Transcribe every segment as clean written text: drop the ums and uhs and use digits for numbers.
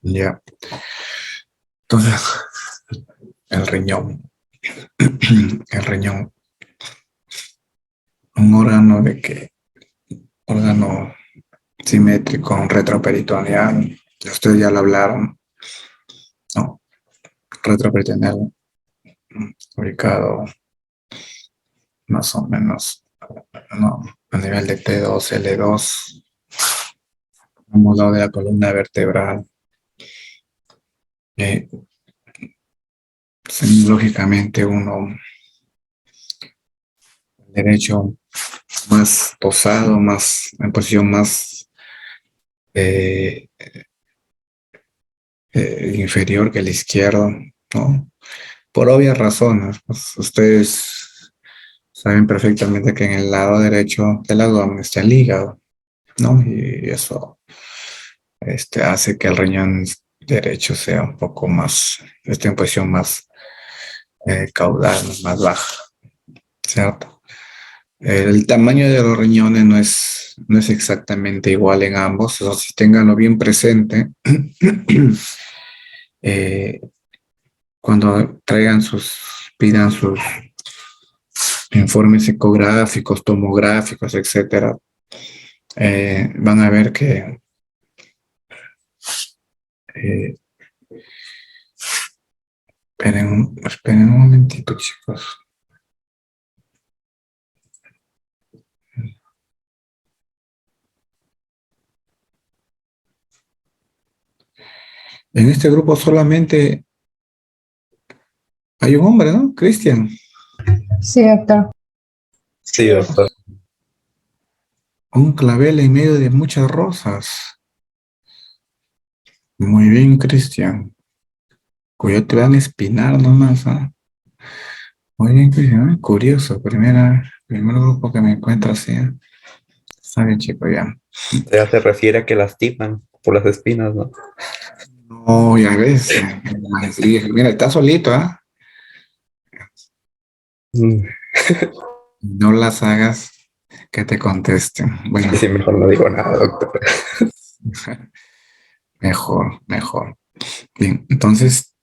Ya. Entonces, el riñón. El riñón, un órgano de que, órgano simétrico, un retroperitoneal. Ustedes ya lo hablaron, ¿no? Retroperitoneal, ubicado más o menos, ¿no? A nivel de T2, L2, a un lado de la columna vertebral. Eh, lógicamente uno derecho más posado, más en posición más eh, inferior que el izquierdo, ¿no? Por obvias razones, pues ustedes saben perfectamente que en el lado derecho del abdomen está el hígado, ¿no? Y eso hace que el riñón derecho sea un poco más, esté en posición más caudal, más baja, ¿cierto? El tamaño de los riñones no es exactamente igual en ambos, o sea, si tenganlo bien presente. eh, Cuando pidan sus informes ecográficos, tomográficos, etcétera, van a ver que eh, esperen un momentito, chicos. En este grupo solamente hay un hombre, ¿no? Cristian. Sí, doctor. Sí, doctor. Un clavel en medio de muchas rosas. Muy bien, Cristian. Cuidado, te van a espinar nomás, ¿ah? Muy bien, Cristian. Curioso, primer grupo que me encuentro así. Está bien, chico, ya. Ya se refiere a que lastiman por las espinas, ¿no? No, ya ves. Mira, está solito, ¿ah? Mm. No las hagas que te contesten. Bueno, Sí, mejor no digo nada, doctor. mejor, mejor. Bien, entonces,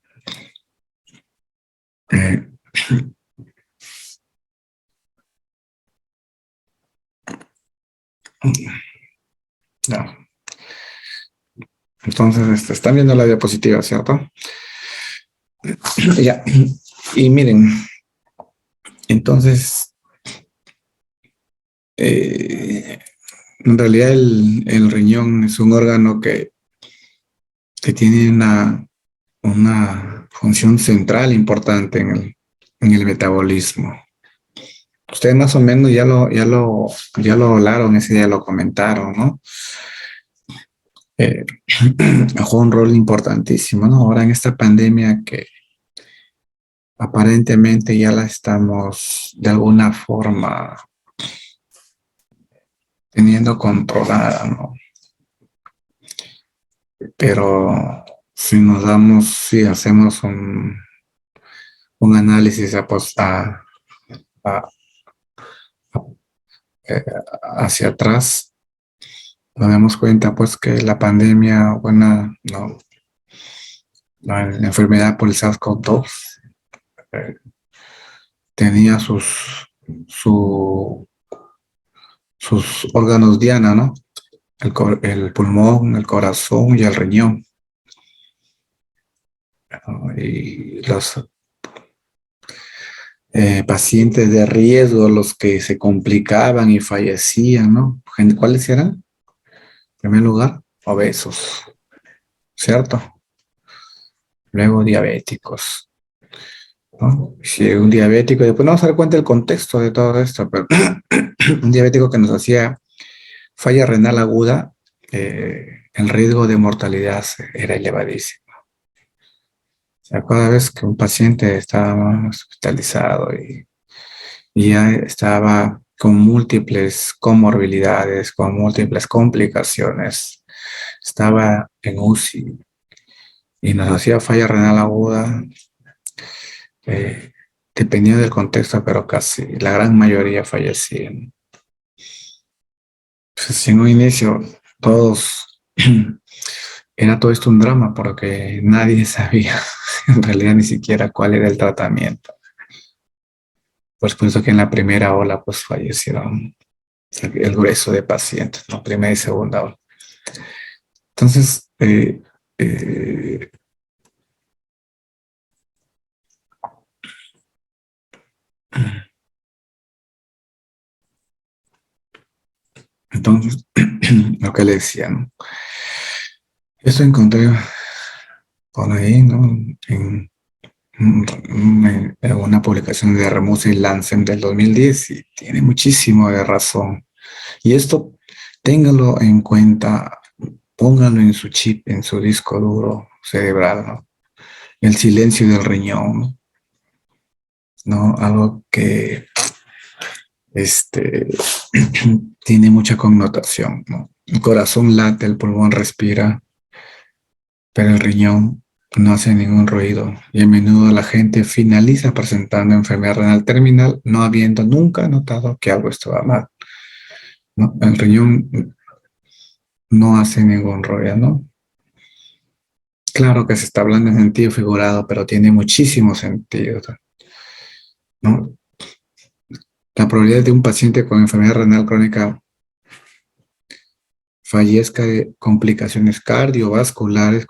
eh, no. Entonces, están viendo la diapositiva, ¿cierto? Ya. Y miren, entonces, en realidad el riñón es un órgano que tiene una función central importante en el metabolismo. Ustedes más o menos ya lo hablaron, ese día lo comentaron, ¿no? Eh, Juega un rol importantísimo, ¿no? Ahora en esta pandemia que aparentemente ya la estamos de alguna forma teniendo controlada, ¿no? Pero si hacemos un análisis a- eh, hacia atrás, nos damos cuenta pues que la pandemia, bueno, no, la enfermedad por el SARS-CoV-2 eh, tenía sus órganos diana, ¿no? El pulmón, el corazón y el riñón. ¿No? Y los pacientes de riesgo, los que se complicaban y fallecían, ¿no? ¿Cuáles eran? En primer lugar, obesos, ¿cierto? Luego diabéticos, ¿no? Si un diabético, después no vamos a dar cuenta del contexto de todo esto, pero un diabético que nos hacía falla renal aguda, el riesgo de mortalidad era elevadísimo. O sea, cada vez que un paciente estaba hospitalizado y ya estaba con múltiples comorbilidades, con múltiples complicaciones, estaba en UCI y nos hacía falla renal aguda, eh, dependiendo del contexto, pero casi la gran mayoría fallecían. Pues, en un inicio, todos era todo esto un drama porque nadie sabía en realidad ni siquiera cuál era el tratamiento. Pues por eso que en la primera ola pues fallecieron el grueso de pacientes, ¿no? Primera y segunda ola. Entonces, eh, entonces, lo que le decía, ¿no? Esto encontré por ahí, ¿no? En una publicación de Remus y Lancem del 2010 y tiene muchísimo de razón. Y esto, téngalo en cuenta, póngalo en su chip, en su disco duro cerebral, ¿no? El silencio del riñón, ¿no? Algo que tiene mucha connotación, ¿no? El corazón late, el pulmón respira, pero el riñón no hace ningún ruido y a menudo la gente finaliza presentando enfermedad renal terminal no habiendo nunca notado que algo estaba mal, ¿no? El riñón no hace ningún ruido, ¿no? Claro que se está hablando en sentido figurado, pero tiene muchísimo sentido, ¿no? La probabilidad de un paciente con enfermedad renal crónica fallezca de complicaciones cardiovasculares,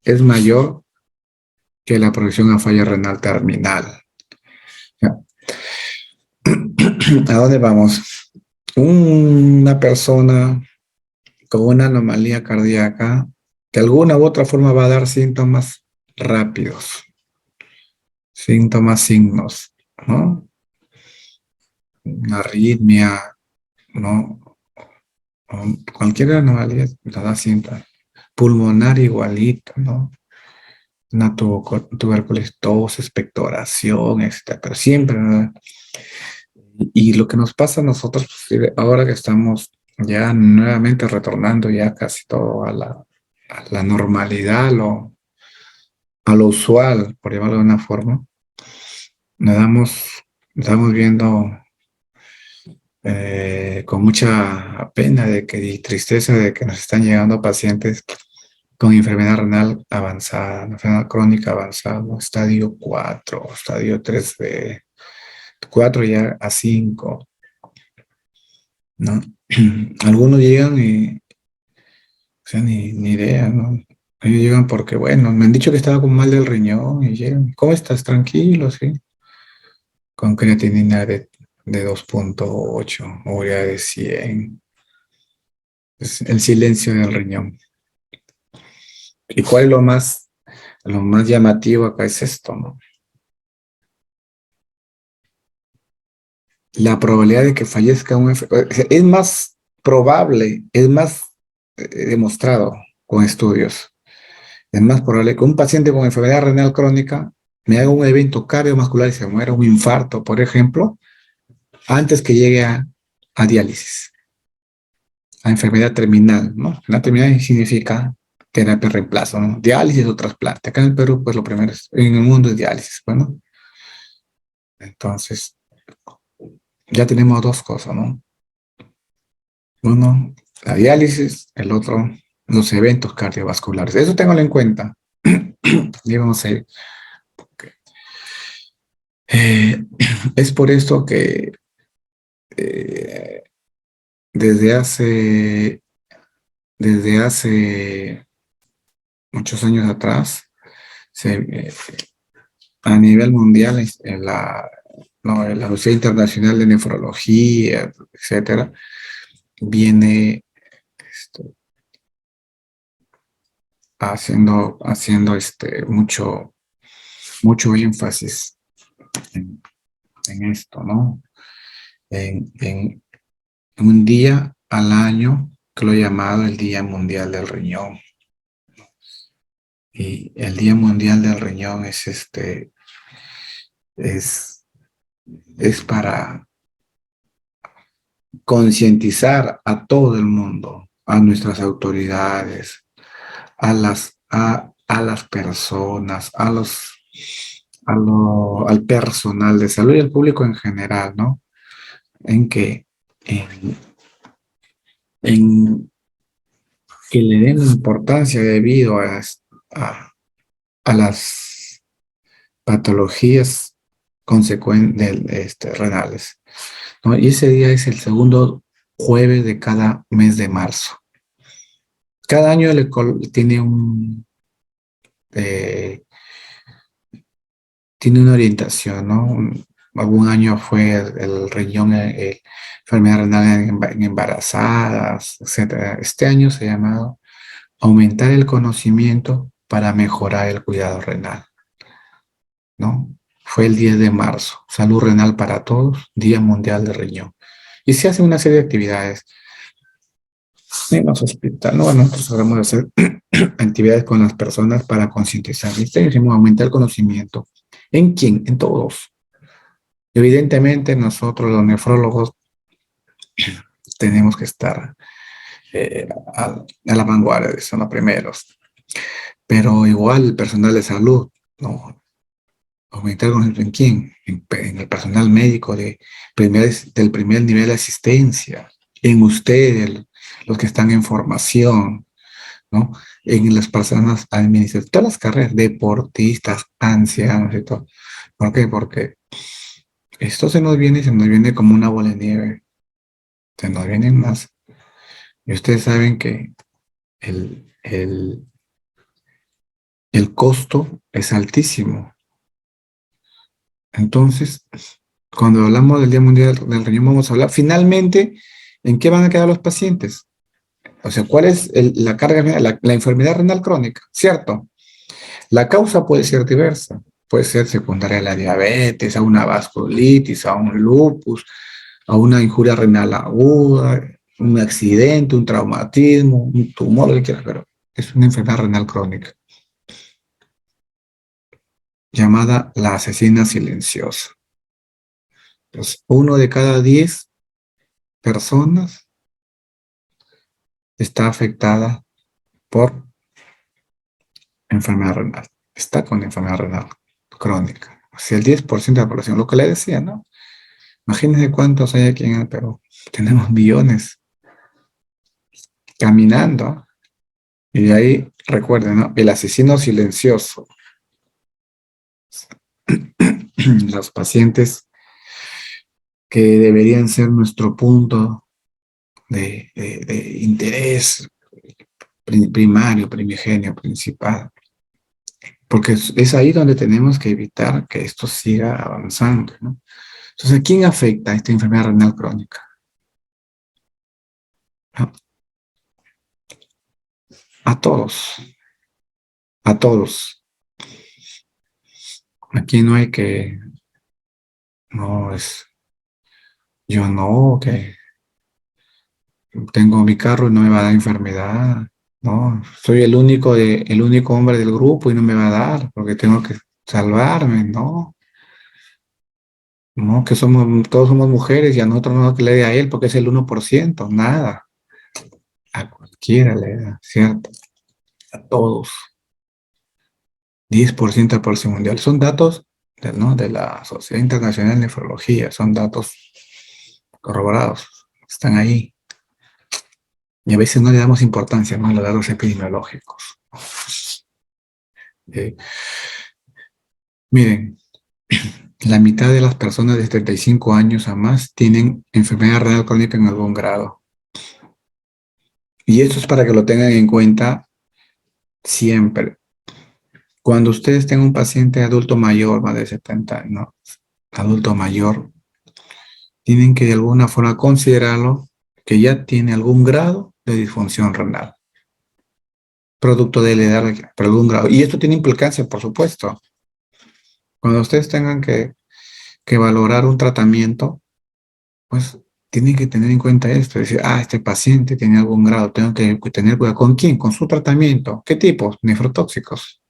es mayor que la progresión a falla renal terminal. ¿A dónde vamos? Una persona con una anomalía cardíaca de alguna u otra forma va a dar síntomas rápidos, signos, ¿no? Una arritmia, ¿no? Cualquier anomalía la da síntomas. Pulmonar igualito, ¿no? Una tuberculosis, tos, expectoración, etcétera, pero siempre, ¿no? Y lo que nos pasa a nosotros, pues, ahora que estamos ya nuevamente retornando ya casi todo a la normalidad, a lo usual, por llamarlo de una forma, nos estamos viendo con mucha pena y tristeza de que nos están llegando pacientes con enfermedad renal avanzada, enfermedad crónica avanzada, ¿no? Estadio 4, estadio 3B, 4 ya a 5, ¿no? Algunos llegan y, o sea, ni idea, ¿no? Ellos llegan porque, bueno, me han dicho que estaba con mal del riñón y llegan, ¿cómo estás? Tranquilo, sí. Con creatinina de 2,8, urea de 100. Es el silencio del riñón. ¿Y cuál es lo más llamativo acá? Es esto, ¿no? La probabilidad de que fallezca es más probable, es más demostrado con estudios. Es más probable que un paciente con enfermedad renal crónica me haga un evento cardiovascular y se muera, un infarto, por ejemplo, antes que llegue a diálisis, a enfermedad terminal, ¿no? La terminal significa terapia de reemplazo, ¿no? Diálisis o trasplante. Acá en el Perú, pues lo primero en el mundo es diálisis, bueno. Entonces, ya tenemos dos cosas, ¿no? Uno, la diálisis, el otro, los eventos cardiovasculares. Eso tengo en cuenta. Digamos, eh, es por esto que eh, desde hace, desde hace muchos años atrás, a nivel mundial, la Sociedad Internacional de Nefrología, etcétera, viene haciendo mucho énfasis en esto, ¿no? En un día al año que lo he llamado el Día Mundial del Riñón. Y el Día Mundial del Riñón es, es para concientizar a todo el mundo, a nuestras autoridades, a las personas, al personal de salud y al público en general, ¿no? En que en que le den importancia debido a, a las patologías consecuentes renales, ¿no? Y ese día es el segundo jueves de cada mes de marzo. Cada año tiene eh, tiene una orientación, ¿no? Algún año fue el riñón, enfermedad renal en embarazadas, etcétera. Este año se ha llamado aumentar el conocimiento para mejorar el cuidado renal, ¿no? Fue el 10 de marzo, salud renal para todos, Día Mundial del Riñón. Y se hace una serie de actividades en los hospitales. No, bueno, nosotros sabemos hacer actividades con las personas para concientizar. Y decimos aumentar el conocimiento. ¿En quién? En todos. Evidentemente, nosotros los nefrólogos tenemos que estar a la vanguardia, son los primeros. Pero igual el personal de salud, ¿no? Aumentar el conocimiento en quién, en el personal médico del primer nivel de asistencia, en ustedes, los que están en formación, ¿no? En las personas administrativas, todas las carreras, deportistas, ancianos y todo. ¿Por qué? Porque esto se nos viene como una bola de nieve, se nos vienen más. Y ustedes saben que el, el, el costo es altísimo. Entonces, cuando hablamos del Día Mundial del Riñón, vamos a hablar finalmente en qué van a quedar los pacientes. O sea, ¿cuál es la carga, la enfermedad renal crónica? ¿Cierto? La causa puede ser diversa. Puede ser secundaria a la diabetes, a una vasculitis, a un lupus, a una injuria renal aguda, un accidente, un traumatismo, un tumor, lo que quieras, pero es una enfermedad renal crónica llamada la asesina silenciosa. Entonces, 1 de cada 10 personas está afectada por enfermedad renal. Está con enfermedad renal crónica. O sea, el 10% de la población, lo que le decía, ¿no? Imagínense cuántos hay aquí en el Perú. Tenemos millones caminando. Y de ahí, recuerden, ¿no? El asesino silencioso. Los pacientes que deberían ser nuestro punto de interés primario, primigenio, principal. Porque es ahí donde tenemos que evitar que esto siga avanzando, ¿no? Entonces, ¿a quién afecta esta enfermedad renal crónica? A, a todos, a todos. Aquí no hay que, no es, yo no, que tengo mi carro y no me va a dar enfermedad, no, soy el único hombre del grupo y no me va a dar porque tengo que salvarme, no, no, que todos somos mujeres y a nosotros no que le dé a él porque es el 1%, nada, a cualquiera le da, ¿cierto? A todos, 10% de la población mundial, son datos ¿no? de la Sociedad Internacional de Nefrología, son datos corroborados, están ahí. Y a veces no le damos importancia, ¿no? A los datos epidemiológicos. Eh, miren, la mitad de las personas de 75 años a más tienen enfermedad renal crónica en algún grado. Y esto es para que lo tengan en cuenta siempre. Cuando ustedes tengan un paciente adulto mayor, más de 70 años, ¿no? Adulto mayor, tienen que de alguna forma considerarlo que ya tiene algún grado de disfunción renal, producto de la edad, por algún grado. Y esto tiene implicancia, por supuesto. Cuando ustedes tengan que valorar un tratamiento, pues tienen que tener en cuenta esto, decir, este paciente tiene algún grado, tengo que tener cuidado. ¿Con quién? Con su tratamiento. ¿Qué tipo? Nefrotóxicos,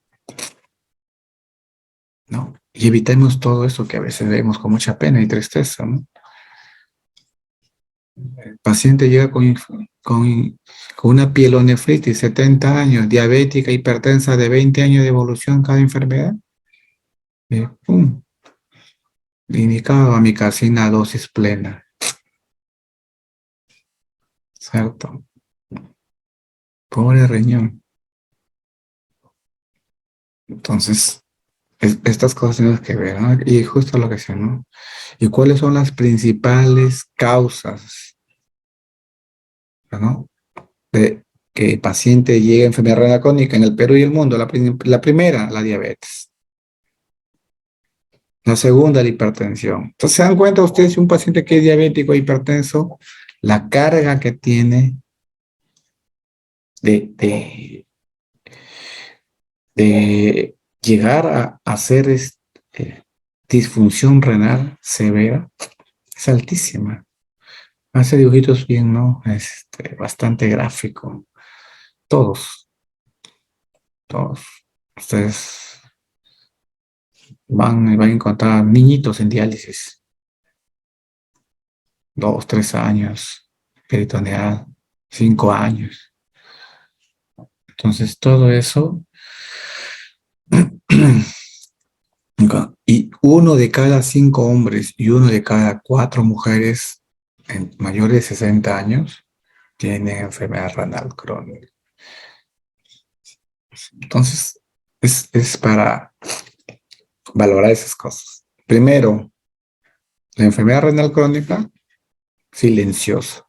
¿no? Y evitemos todo eso que a veces vemos con mucha pena y tristeza, ¿no? El paciente llega con una pielonefritis, 70 años, diabética, hipertensa de 20 años de evolución cada enfermedad. ¡Pum! Indicado amicacina dosis plena, ¿cierto? Pobre riñón. Entonces, estas cosas tenemos que ver, ¿no? Y justo lo que sea, ¿no? ¿Y cuáles son las principales causas, ¿no? De que el paciente llegue a enfermedad renal crónica en el Perú y el mundo? La primera, la diabetes. La segunda, la hipertensión. Entonces, ¿se dan cuenta ustedes si un paciente que es diabético e hipertenso, la carga que tiene de de llegar a hacer disfunción renal severa es altísima? Hace dibujitos bien, ¿no? Bastante gráfico. Todos, todos. Ustedes van a encontrar niñitos en diálisis, 2, 3 años, peritoneal, 5 años. Entonces, todo eso. Y 1 de cada 5 hombres y 1 de cada 4 mujeres mayores de 60 años tienen enfermedad renal crónica. Entonces, es para valorar esas cosas. Primero, la enfermedad renal crónica, silenciosa.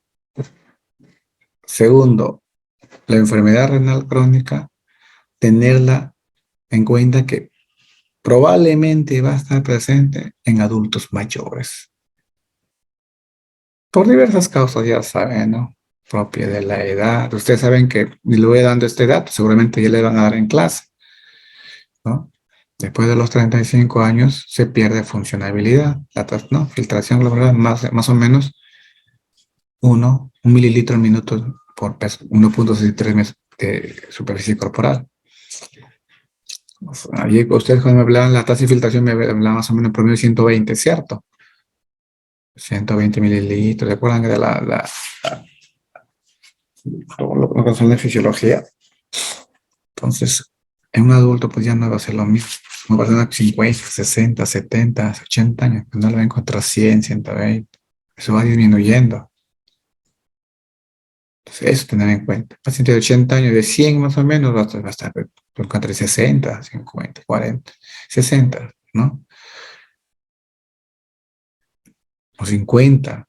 Segundo, la enfermedad renal crónica, tenerla en cuenta que probablemente va a estar presente en adultos mayores. Por diversas causas, ya saben, ¿no? Propia de la edad. Ustedes saben que le voy dando este dato, seguramente ya le van a dar en clase, ¿no? Después de los 35 años se pierde funcionabilidad, ¿no? Filtración glomerular, más o menos 1 mililitro al minuto por peso, 1,63 de superficie corporal. Ayer ustedes cuando me hablaban la tasa de filtración me hablaban más o menos en promedio de 120, ¿cierto? 120 mililitros, ¿se acuerdan de todo lo que son de fisiología? Entonces, en un adulto pues ya no va a ser lo mismo. Una persona de 50, 60, 70, 80 años, pues no le va a encontrar 100, 120. Eso va disminuyendo. Entonces, eso tener en cuenta. Paciente de 80 años, de 100 más o menos, va a estar entre 60, 50, 40, 60, ¿no? O 50.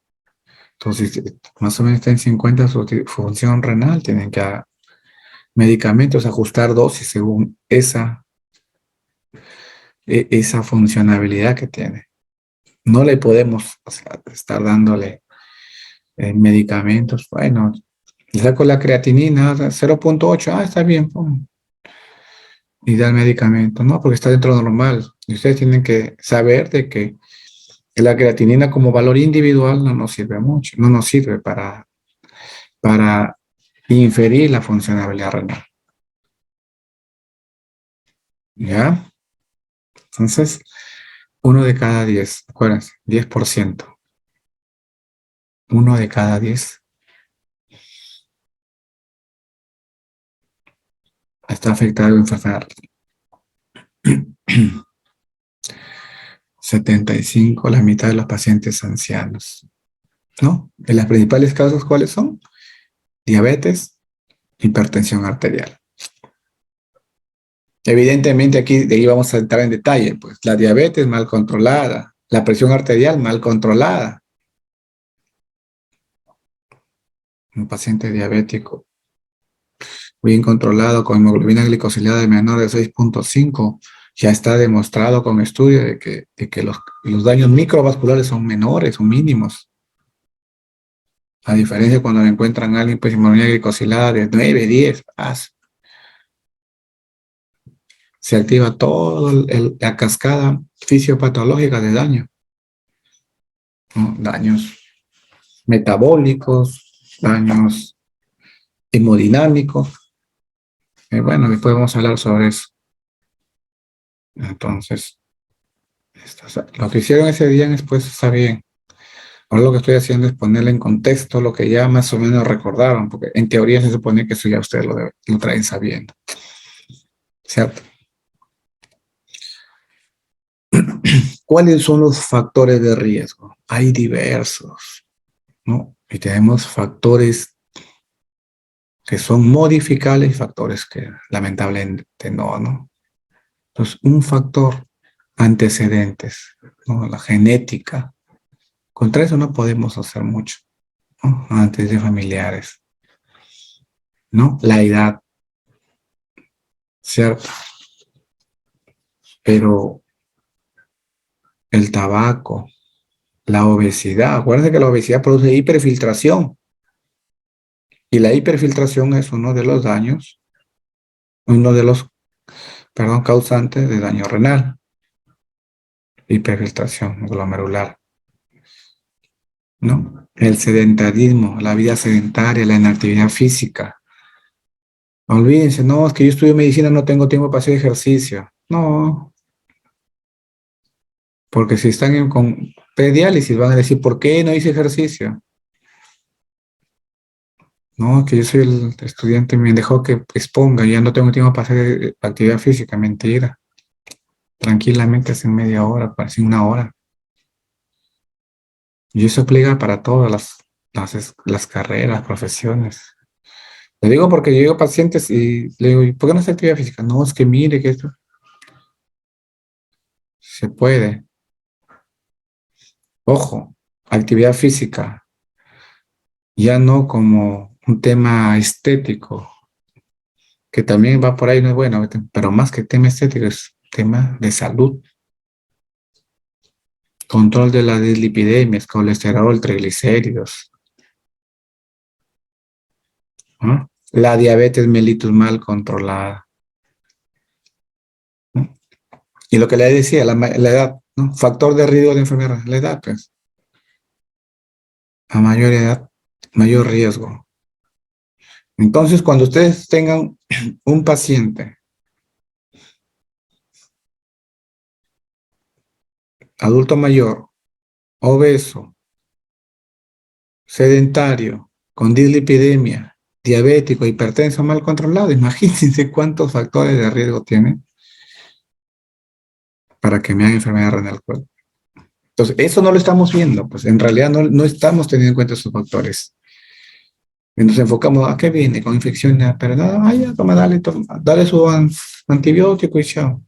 Entonces, más o menos está en 50 su función renal. Tienen que medicamentos, ajustar dosis según esa funcionabilidad que tiene. No le podemos, o sea, estar dándole medicamentos. Bueno, le saco la creatinina 0,8, está bien, pum, y da el medicamento, ¿no? Porque está dentro de lo normal. Y ustedes tienen que saber de que la creatinina como valor individual no nos sirve mucho, no nos sirve para inferir la funcionalidad renal. ¿Ya? Entonces, 1 de cada 10, acuérdense, 10%. 1 de cada 10 está afectado en enfermedad. 75, la mitad de los pacientes ancianos, ¿no? De las principales causas, ¿cuáles son? Diabetes, hipertensión arterial. Evidentemente aquí de ahí vamos a entrar en detalle, pues la diabetes mal controlada, la presión arterial mal controlada. Un paciente diabético bien controlado con hemoglobina glicosilada de menor de 6,5, ya está demostrado con estudios de que los daños microvasculares son menores, son mínimos. A diferencia cuando le encuentran a alguien pues hemoglobina glicosilada de 9, 10, se activa toda la cascada fisiopatológica de daño, ¿no? Daños metabólicos, daños hemodinámicos. Bueno, después vamos a hablar sobre eso. Entonces, lo que hicieron ese día después está bien. Ahora lo que estoy haciendo es ponerle en contexto lo que ya más o menos recordaron, porque en teoría se supone que eso ya ustedes lo traen sabiendo, ¿cierto? ¿Cuáles son los factores de riesgo? Hay diversos, ¿no? Y tenemos factores que son modificables y factores que lamentablemente no, ¿no? Entonces, un factor, antecedentes, ¿no? La genética. Contra eso no podemos hacer mucho, ¿no? Antecedentes familiares, ¿no? La edad, ¿cierto? Pero el tabaco, la obesidad, acuérdense que la obesidad produce hiperfiltración y la hiperfiltración es uno de los daños, uno de los, perdón, causantes de daño renal, hiperfiltración glomerular, ¿no? El sedentarismo, la vida sedentaria, la inactividad física. Olvídense, no, es que yo estudio medicina, no tengo tiempo para hacer ejercicio. No, porque si están con pediálisis van a decir, ¿por qué no hice ejercicio? No, que yo soy el estudiante, me dejó que exponga, ya no tengo tiempo para hacer actividad física. Mentira. Tranquilamente hacen media hora, parece una hora. Y eso aplica para todas las carreras, profesiones. Le digo porque yo llego a pacientes y le digo, ¿y por qué no hace actividad física? No, es que mire que esto se puede. Ojo, actividad física, ya no como un tema estético, que también va por ahí, no es bueno, pero más que tema estético es tema de salud. Control de las dislipidemias, colesterol, triglicéridos, ¿no? La diabetes mellitus mal controlada, ¿no? Y lo que le decía, la edad, ¿no? Factor de riesgo de enfermedad, la edad, pues. A mayor edad, mayor riesgo. Entonces, cuando ustedes tengan un paciente adulto mayor, obeso, sedentario, con dislipidemia, diabético, hipertenso mal controlado, imagínense cuántos factores de riesgo tiene para que me haga enfermedad renal crónica. Entonces, eso no lo estamos viendo, pues en realidad no estamos teniendo en cuenta esos factores. Y nos enfocamos, ¿a qué viene? Con infección, pero no, ya, toma, dale su antibiótico y chao.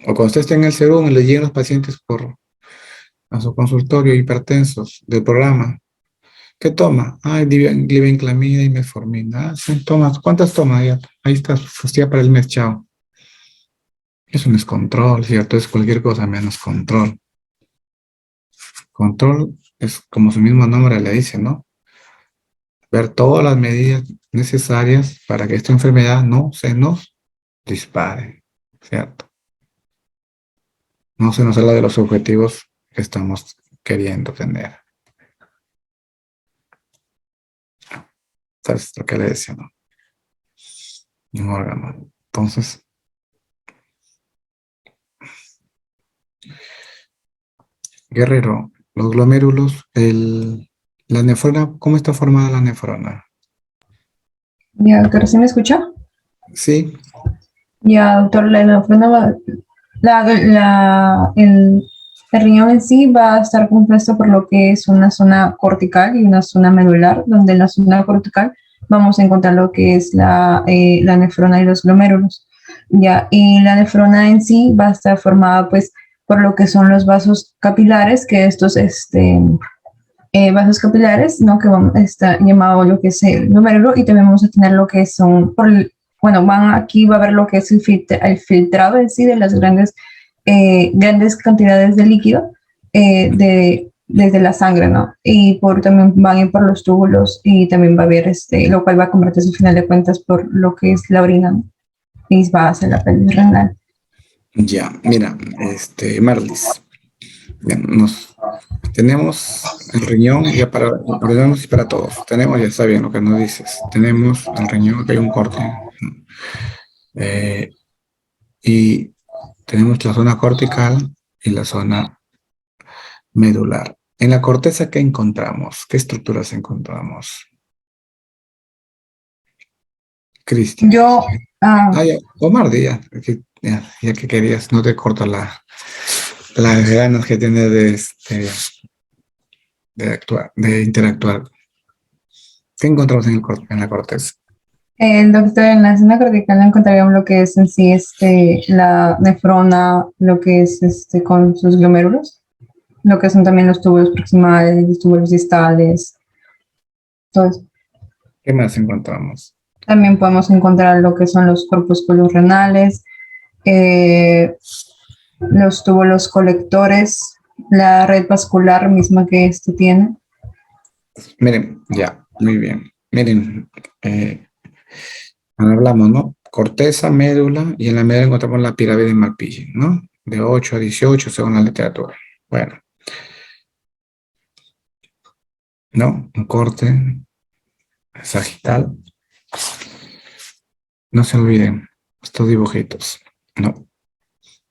O cuando usted esté en el serum y le llegan los pacientes a su consultorio hipertensos del programa, ¿qué toma? Ay, glibenclamida y metformina. Ah, sí, toma. ¿Cuántas toma? Ya, ahí está su pastilla para el mes, chao. Eso no es control, ¿cierto? Es cualquier cosa menos control. Control es como su mismo nombre le dice, ¿no? Ver todas las medidas necesarias para que esta enfermedad no se nos dispare, ¿cierto? No se nos habla de los objetivos que estamos queriendo tener. ¿Sabes lo que le decía, no? Un órgano. Entonces, Guerrero, los glomérulos, la nefrona, ¿cómo está formada la nefrona? Ya, doctor, ¿sí me escucha? Sí, Ya, doctor, la nefrona el riñón en sí va a estar compuesto por lo que es una zona cortical y una zona medular, donde en la zona cortical vamos a encontrar lo que es la nefrona y los glomérulos. Ya, y la nefrona en sí va a estar formada pues por lo que son los vasos capilares, que estos vasos capilares, ¿no? Que está llamado lo que es el glomérulo, y también vamos a tener lo que son, bueno, aquí va a haber lo que es el filtrado en sí de las grandes cantidades de líquido desde la sangre, ¿no? Y también van a ir por los túbulos, y también va a haber lo cual va a convertirse al final de cuentas por lo que es la orina, ¿no? Y va a ser la pelvis renal. ya, mira, Marlis, ya, tenemos el riñón, ya para ordenarnos y para todos. Tenemos, ya está bien lo que nos dices. Tenemos el riñón, que hay un corte. eh, y tenemos la zona cortical y la zona medular. En la corteza, ¿qué encontramos? ¿Qué estructuras encontramos? Cristian. Yo, Ya, Omar, ya que querías, no te corto las ganas que tienes de actuar, de interactuar. ¿Qué encontramos en la corteza? El doctor, en la zona cortical encontraríamos lo que es en sí la nefrona, lo que es con sus glomérulos, lo que son también los túbulos proximales, los túbulos distales, todo eso. ¿Qué más encontramos? También podemos encontrar lo que son los corpúsculos renales, los túbulos colectores, la red vascular misma que tiene. Miren, ya, muy bien. Miren, hablamos, ¿no? Corteza, médula, y en la médula encontramos la pirámide de Malpighi, ¿no? De 8 a 18 según la literatura. Bueno, ¿no? Un corte sagital. No se olviden estos dibujitos, ¿no?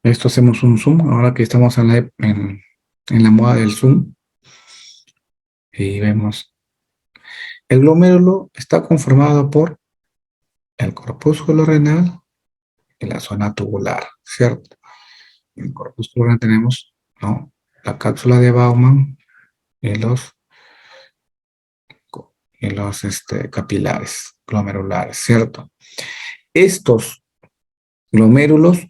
Esto hacemos un zoom, ahora que estamos en la moda del zoom, y vemos. El glomérulo está conformado por el corpúsculo renal y la zona tubular, ¿cierto? En el corpúsculo renal tenemos, ¿no? La cápsula de Bowman y los capilares glomerulares, ¿cierto? Estos glomérulos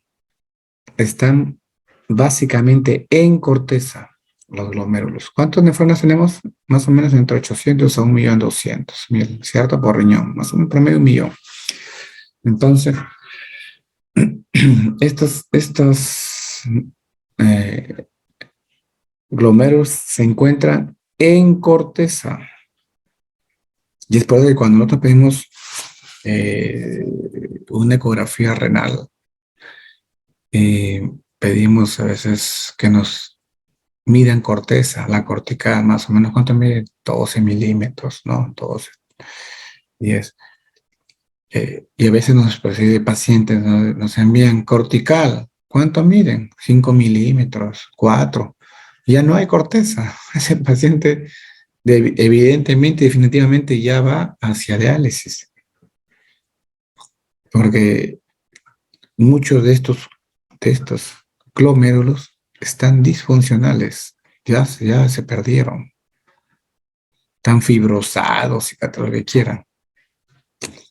están básicamente en corteza, los glomérulos. ¿Cuántos nefronas tenemos? Más o menos entre 800 a 1.200.000, ¿cierto? Por riñón, más o menos promedio 1.000.000. Entonces, estos glomérulos se encuentran en corteza. Y es por eso que cuando nosotros pedimos una ecografía renal, pedimos a veces que nos midan corteza, la cortical, más o menos, ¿cuánto mide? 12 milímetros, ¿no? 12, 10. Y a veces nos preside pacientes, nos envían cortical. ¿Cuánto miden? 5 milímetros, 4. Ya no hay corteza. Ese paciente evidentemente, definitivamente ya va hacia diálisis. Porque muchos de estos glomérulos están disfuncionales. Ya se perdieron. Están fibrosados y todo lo que quieran.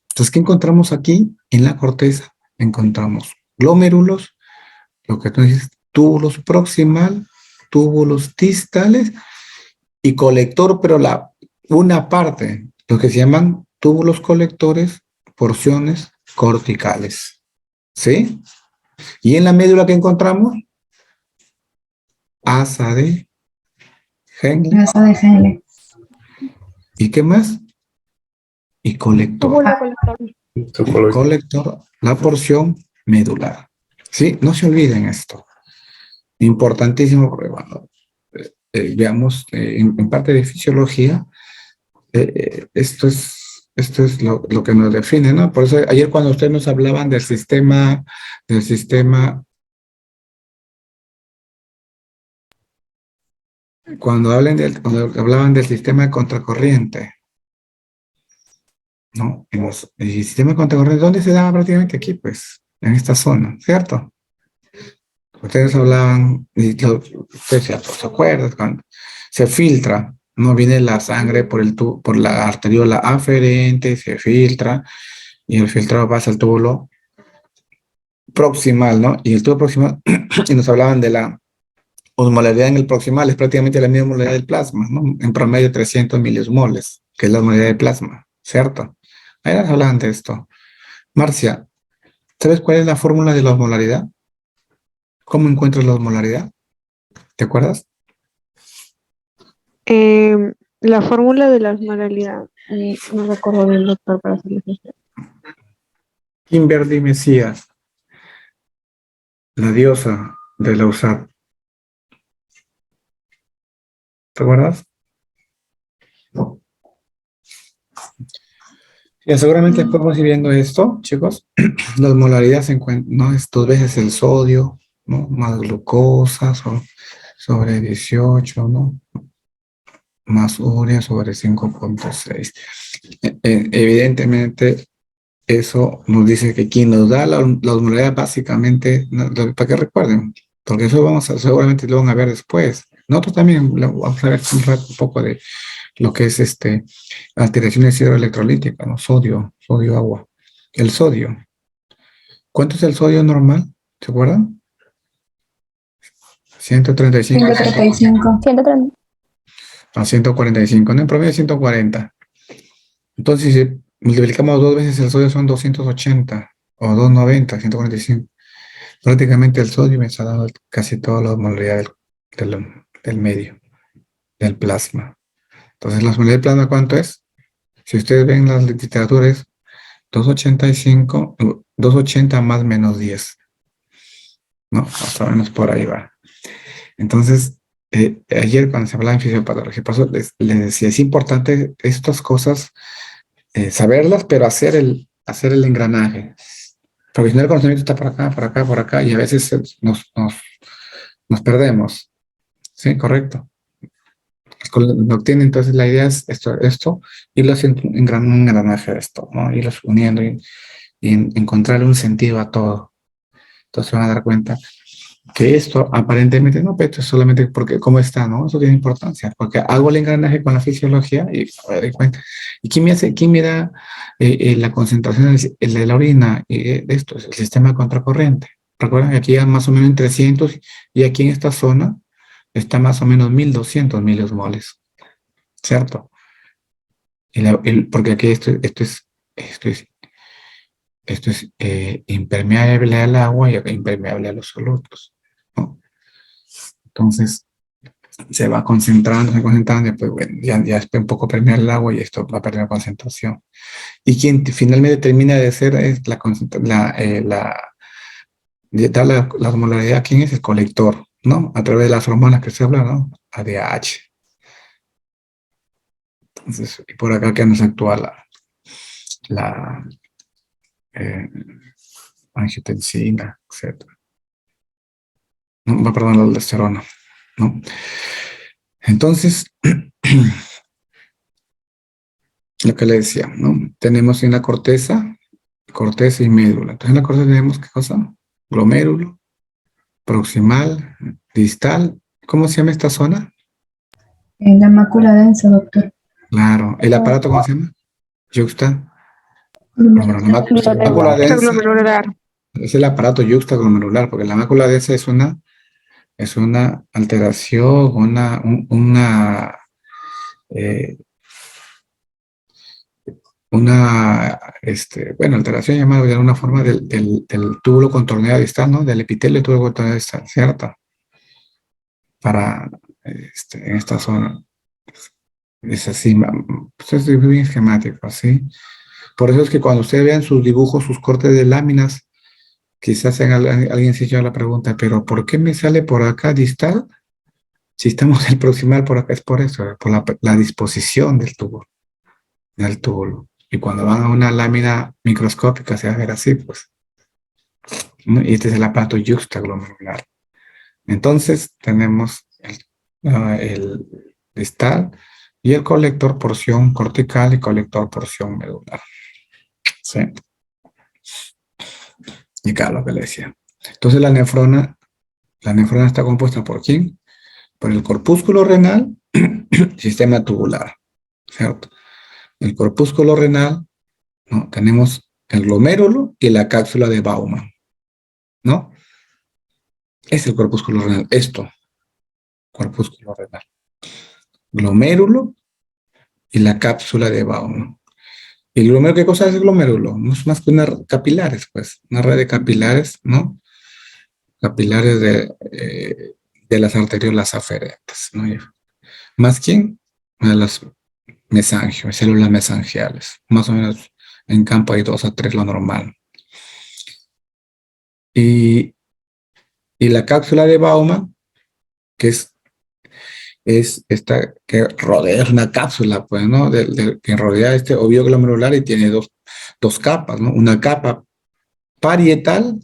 Entonces, ¿qué encontramos aquí? En la corteza encontramos glomérulos, lo que tú dices, túbulos proximal, túbulos distales y colector, pero una parte, lo que se llaman túbulos colectores, porciones corticales. ¿Sí? Y en la médula que encontramos, asa de Henle. Asa de Henle. ¿Y qué más? Y colector. Colector, la porción medular. ¿Sí? No se olviden esto. Importantísimo porque cuando veamos en parte de fisiología, esto es lo que nos define, ¿no? Por eso ayer cuando ustedes nos hablaban del sistema, cuando hablaban del sistema de contracorriente, ¿no? El sistema de contracorriente, ¿dónde se daba prácticamente? Aquí, pues, en esta zona, ¿cierto? Ustedes hablaban, ustedes se acuerdan, cuando se filtra, no viene la sangre por la arteriola aferente, se filtra, y el filtrado pasa al túbulo proximal, ¿no? Y el tubo proximal, y nos hablaban de la osmolaridad en el proximal, es prácticamente la misma osmolaridad del plasma, ¿no? En promedio 300 miliosmoles, que es la osmolaridad del plasma, ¿cierto? Ahí nos hablaban de esto. Marcia, ¿sabes cuál es la fórmula de la osmolaridad? ¿Cómo encuentras la osmolaridad? ¿Te acuerdas? La fórmula de la osmolaridad, no recuerdo bien, doctor, para hacerle sincero. Kimberly Mesías, la diosa de la USAT. ¿Te acuerdas? Ya, seguramente podemos ir viendo esto, chicos. La osmolaridad se encuentra, ¿no? Es 2 veces el sodio, ¿no? Más glucosa sobre 18, ¿no? Más urea sobre 5.6. Evidentemente, eso nos dice que quien nos da la osmolaridad básicamente, ¿no? Para que recuerden, porque eso seguramente lo van a ver después. Nosotros también vamos a ver un poco de lo que es alteraciones hidroelectrolíticas, ¿no? Sodio, agua. El sodio. ¿Cuánto es el sodio normal? ¿Se acuerdan? 135 135. 130. a 145, ¿no? En promedio 140. Entonces, si multiplicamos dos veces el sodio son 280 o 290, 145. Prácticamente el sodio me está dando casi toda la osmolaridad del medio, del plasma. Entonces, la osmolaridad del plasma, ¿cuánto es? Si ustedes ven las literaturas, 285, 280 más menos 10. ¿No? Más o menos por ahí va. Entonces, ayer cuando se hablaba en fisiopatología, por eso les decía, es importante estas cosas, saberlas, pero hacer el engranaje. Porque si no, el conocimiento está por acá, por acá, por acá, y a veces nos perdemos. Sí, correcto. Lo que tiene entonces la idea es esto irlo haciendo un engranaje de esto, ¿no? Irlos uniendo y encontrarle un sentido a todo. Entonces se van a dar cuenta que esto aparentemente no, pero esto es solamente porque cómo está, ¿no? Eso tiene importancia, porque hago el engranaje con la fisiología y me doy cuenta. ¿Y quién me da la concentración de la orina? Esto es el sistema contracorriente. Recuerden que aquí hay más o menos en 300 y aquí en esta zona está más o menos 1200 miliosmoles, ¿cierto? Porque aquí esto es impermeable al agua y acá impermeable a los solutos, ¿no? Entonces, se va concentrando, y después, bueno, ya es un poco permeable el agua y esto va a perder concentración. Y quien finalmente termina de hacer es de dar la osmolaridad, ¿quién es? El colector, ¿no? A través de las hormonas que se habla, ¿no? ADH. Entonces, y por acá que nos actúa la angiotensina, etc. No, perdón, la aldosterona, ¿no? Entonces, lo que le decía, ¿no? Tenemos en la corteza y médula. Entonces en la corteza tenemos, ¿qué cosa? Glomérulo, proximal, distal. ¿Cómo se llama esta zona? En la mácula densa, doctor. Claro. ¿El aparato cómo se llama? Yuxta. Bueno, la mácula densa Glomerular. es el aparato yuxtaglomerular, porque la mácula densa es una alteración, eh, alteración llamada de alguna forma del túbulo contorneado distal, ¿no? Del epitelio túbulo contorneado distal, ¿cierto? En esta zona. Es así, pues es muy esquemático, ¿sí? Por eso es que cuando ustedes vean sus dibujos, sus cortes de láminas, quizás alguien se hizo la pregunta, pero ¿por qué me sale por acá distal? Si estamos el proximal por acá, es por eso, por la disposición del túbulo. Y cuando van a una lámina microscópica se va a ver así, pues, ¿no? Y este es el aparato yuxtaglomerular. Entonces tenemos el distal y el colector porción cortical y colector porción medular. ¿Sí? Y acá lo que le decía. Entonces la nefrona está compuesta por ¿quién? Por el corpúsculo renal, sistema tubular, ¿cierto? El corpúsculo renal, ¿no? Tenemos el glomérulo y la cápsula de Bowman, ¿no? Es el corpúsculo renal, corpúsculo renal. Glomérulo y la cápsula de Bowman. ¿Y el glomérulo qué cosa es el glomérulo? No es más que una capilares, pues, una red de capilares, ¿no? Capilares de las arteriolas aferentes, ¿no? ¿Más quién? De las mesangios, células mesangiales. Más o menos en campo hay 2 a 3 lo normal. Y la cápsula de Bowman, que es esta que rodea, es una cápsula, pues, ¿no? Que rodea este ovillo glomerular y tiene dos capas, ¿no? Una capa parietal,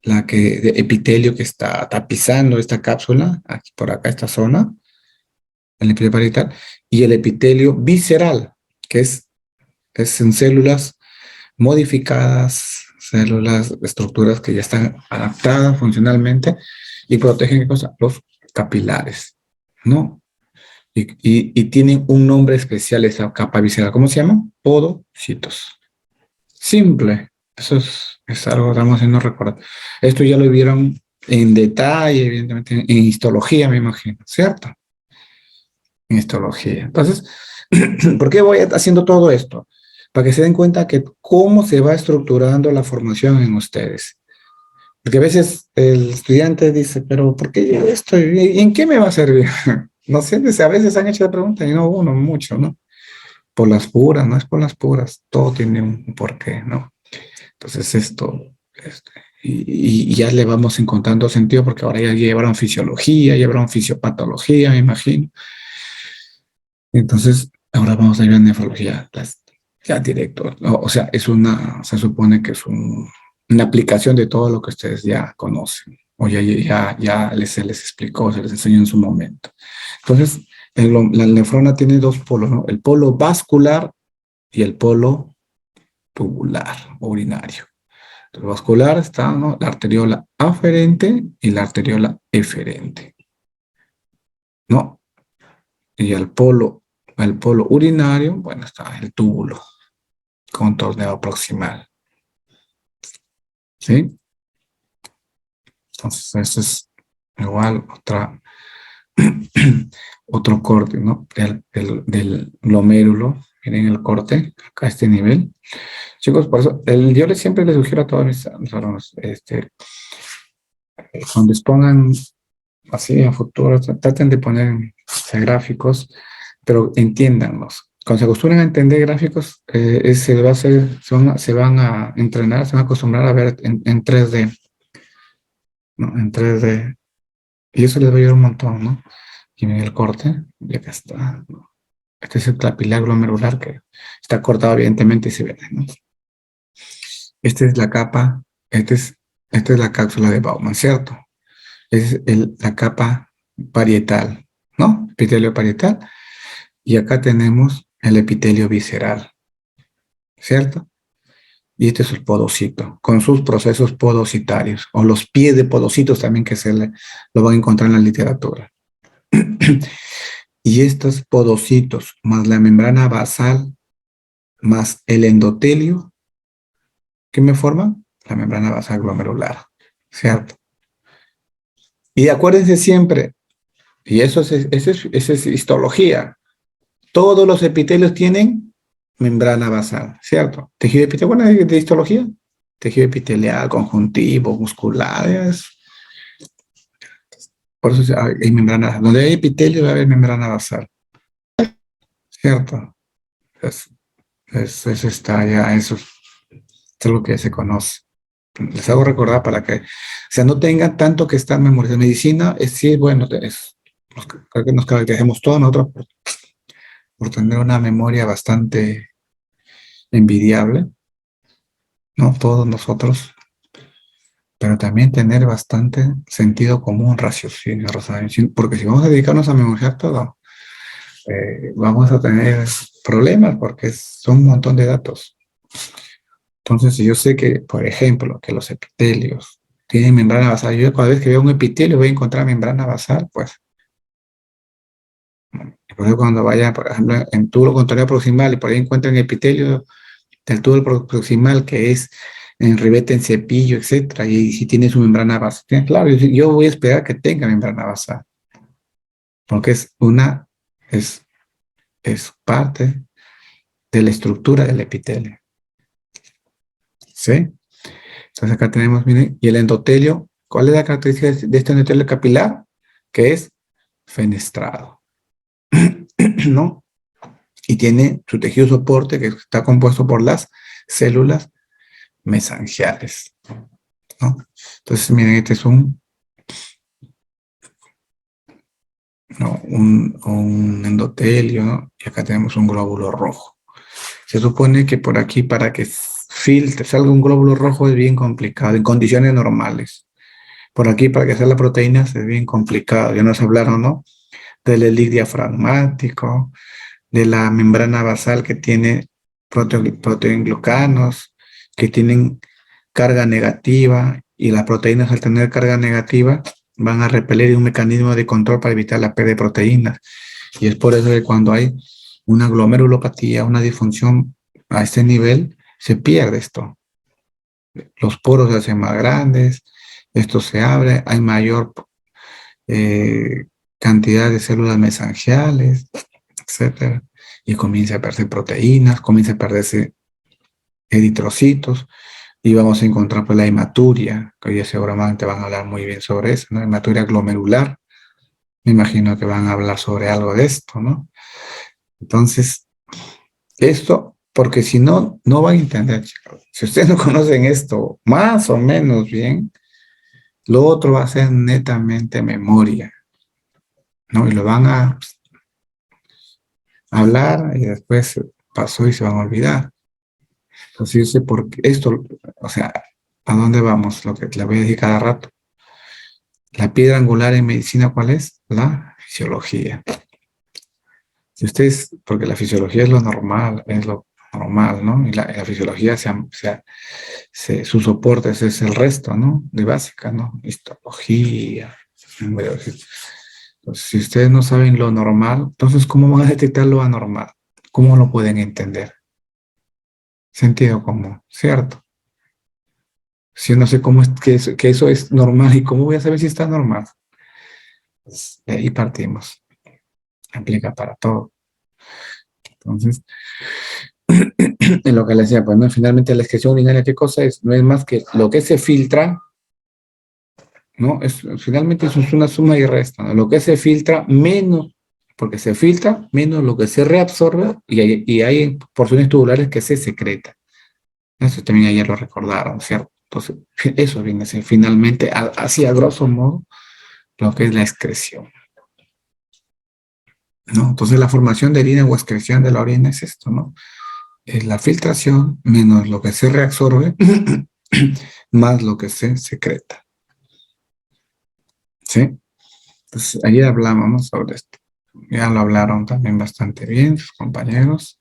de epitelio que está tapizando esta cápsula, aquí por acá, esta zona, el epitelio parietal, y el epitelio visceral, que es en células modificadas, estructuras que ya están adaptadas funcionalmente y protegen, ¿qué cosa? Los capilares, ¿no? y tienen un nombre especial esa capa visceral. ¿Cómo se llama? Podocitos. Simple. Eso es algo que estamos haciendo recordar. Esto ya lo vieron en detalle, evidentemente, en histología, me imagino, ¿cierto? En histología. Entonces, ¿por qué voy haciendo todo esto? Para que se den cuenta que cómo se va estructurando la formación en ustedes. Porque a veces el estudiante dice, pero ¿por qué yo esto? ¿Y en qué me va a servir? No sé, a veces han hecho la pregunta y no uno, mucho, ¿no? Por las puras, no es por las puras, todo tiene un porqué, ¿no? Entonces y ya le vamos encontrando sentido porque ahora ya llevaron fisiología, llevaron fisiopatología, me imagino. Entonces, ahora vamos a ir a nefrología, ya directo. O sea, se supone que es una aplicación de todo lo que ustedes ya conocen o se les explicó, se les enseñó en su momento. Entonces, la nefrona tiene dos polos, ¿no? El polo vascular y el polo tubular, urinario. El vascular está, ¿no?, la arteriola aferente y la arteriola eferente, ¿no? Y el polo urinario, bueno, está el túbulo con torneo proximal, ¿sí? Entonces, eso es igual otro corte, ¿no? Del glomérulo. Miren el corte, acá a este nivel. Chicos, por eso, yo siempre les sugiero a todos mis alumnos, cuando expongan así en futuro, traten de poner gráficos, pero entiéndanlos. Cuando se acostumbren a entender gráficos, se van a entrenar, se van a acostumbrar a ver en 3D, ¿no? En 3D. Y eso les va a ayudar un montón, ¿no? Y miren el corte, y acá está, ¿no? Este es el capilar glomerular que está cortado evidentemente y se ve, ¿no? Esta es la capa, esta es la cápsula de Bowman, ¿cierto? Es la capa parietal, ¿no? Epitelio parietal. Y acá tenemos el epitelio visceral, ¿cierto? Y este es el podocito, con sus procesos podocitarios, o los pies de podocitos también que lo van a encontrar en la literatura. Y estos podocitos, más la membrana basal, más el endotelio, ¿qué me forman? La membrana basal glomerular, ¿cierto? Y acuérdense siempre, y eso es histología, todos los epitelios tienen membrana basal, ¿cierto? Tejido epitelial, bueno, de histología, tejido epitelial, conjuntivo, muscular, por eso hay membrana, donde hay epitelio va a haber membrana basal, ¿cierto? Eso es lo que se conoce. Les hago recordar para que, o sea, no tengan tanto que estar memorizando. Medicina sí es bueno, creo que nos caracterizamos todos nosotros por tener una memoria bastante envidiable, ¿no? Todos nosotros, pero también tener bastante sentido común, raciocinio, razonamiento, porque si vamos a dedicarnos a memorizar todo, vamos a tener problemas porque son un montón de datos. Entonces, si yo sé que, por ejemplo, que los epitelios tienen membrana basal, yo cada vez que veo un epitelio voy a encontrar membrana basal, pues. Por eso cuando vaya, por ejemplo, en túbulo contrario proximal y por ahí encuentran epitelio del túbulo proximal que es en ribete, en cepillo, etcétera, y si tiene su membrana basal, claro, yo voy a esperar que tenga membrana basal, porque es parte de la estructura del epitelio. ¿Sí? Entonces acá tenemos, miren, y el endotelio, ¿cuál es la característica de este endotelio capilar? Que es fenestrado, ¿no? Y tiene su tejido soporte que está compuesto por las células mesangiales, ¿no? Entonces, miren, este es un endotelio, ¿no? Y acá tenemos un glóbulo rojo. Se supone que por aquí, para que salga un glóbulo rojo es bien complicado, en condiciones normales. Por aquí, para que salga la proteína, es bien complicado. Ya nos hablaron, ¿no? Del helix diafragmático, de la membrana basal que tiene proteoglucanos, que tienen carga negativa, y las proteínas al tener carga negativa van a repeler un mecanismo de control para evitar la pérdida de proteínas. Y es por eso que cuando hay una glomerulopatía, una disfunción a este nivel, se pierde esto. Los poros se hacen más grandes, esto se abre, hay mayor cantidad de células mesangiales, etcétera, y comienza a perderse proteínas, comienza a perderse eritrocitos, y vamos a encontrar pues la hematuria, que hoy seguramente van a hablar muy bien sobre eso, ¿no? Hematuria glomerular, me imagino que van a hablar sobre algo de esto, ¿no? Entonces, esto, porque si no, no van a entender, chicos. Si ustedes no conocen esto más o menos bien, lo otro va a ser netamente memoria, ¿no? Y lo van a hablar y después pasó y se van a olvidar. Entonces, yo sé por qué esto, o sea, ¿a dónde vamos? Lo que le voy a decir cada rato. La piedra angular en medicina, ¿cuál es? La fisiología. Si ustedes, porque la fisiología es lo normal, ¿no? Y la fisiología, su soporte es el resto, ¿no? De básica, ¿no? Histología. Entonces, si ustedes no saben lo normal, entonces, ¿cómo van a detectar lo anormal? ¿Cómo lo pueden entender? Sentido común, ¿cierto? Si yo no sé cómo es que eso es normal y cómo voy a saber si está normal. Pues, de ahí partimos. Aplica para todo. Entonces, en lo que les decía, pues no, finalmente la excreción urinaria, ¿qué cosa es? No es más que lo que se filtra, ¿no? Finalmente eso es una suma y resta, ¿no? Lo que se filtra menos, porque se filtra menos lo que se reabsorbe y hay porciones tubulares que se secretan. Eso también ayer lo recordaron, ¿cierto? Entonces, eso viene a ser finalmente, así a grosso modo, lo que es la excreción, ¿no? Entonces la formación de orina o excreción de la orina es esto, ¿no? Es la filtración menos lo que se reabsorbe más lo que se secreta. ¿Sí? Entonces, ayer hablábamos sobre esto. Ya lo hablaron también bastante bien sus compañeros.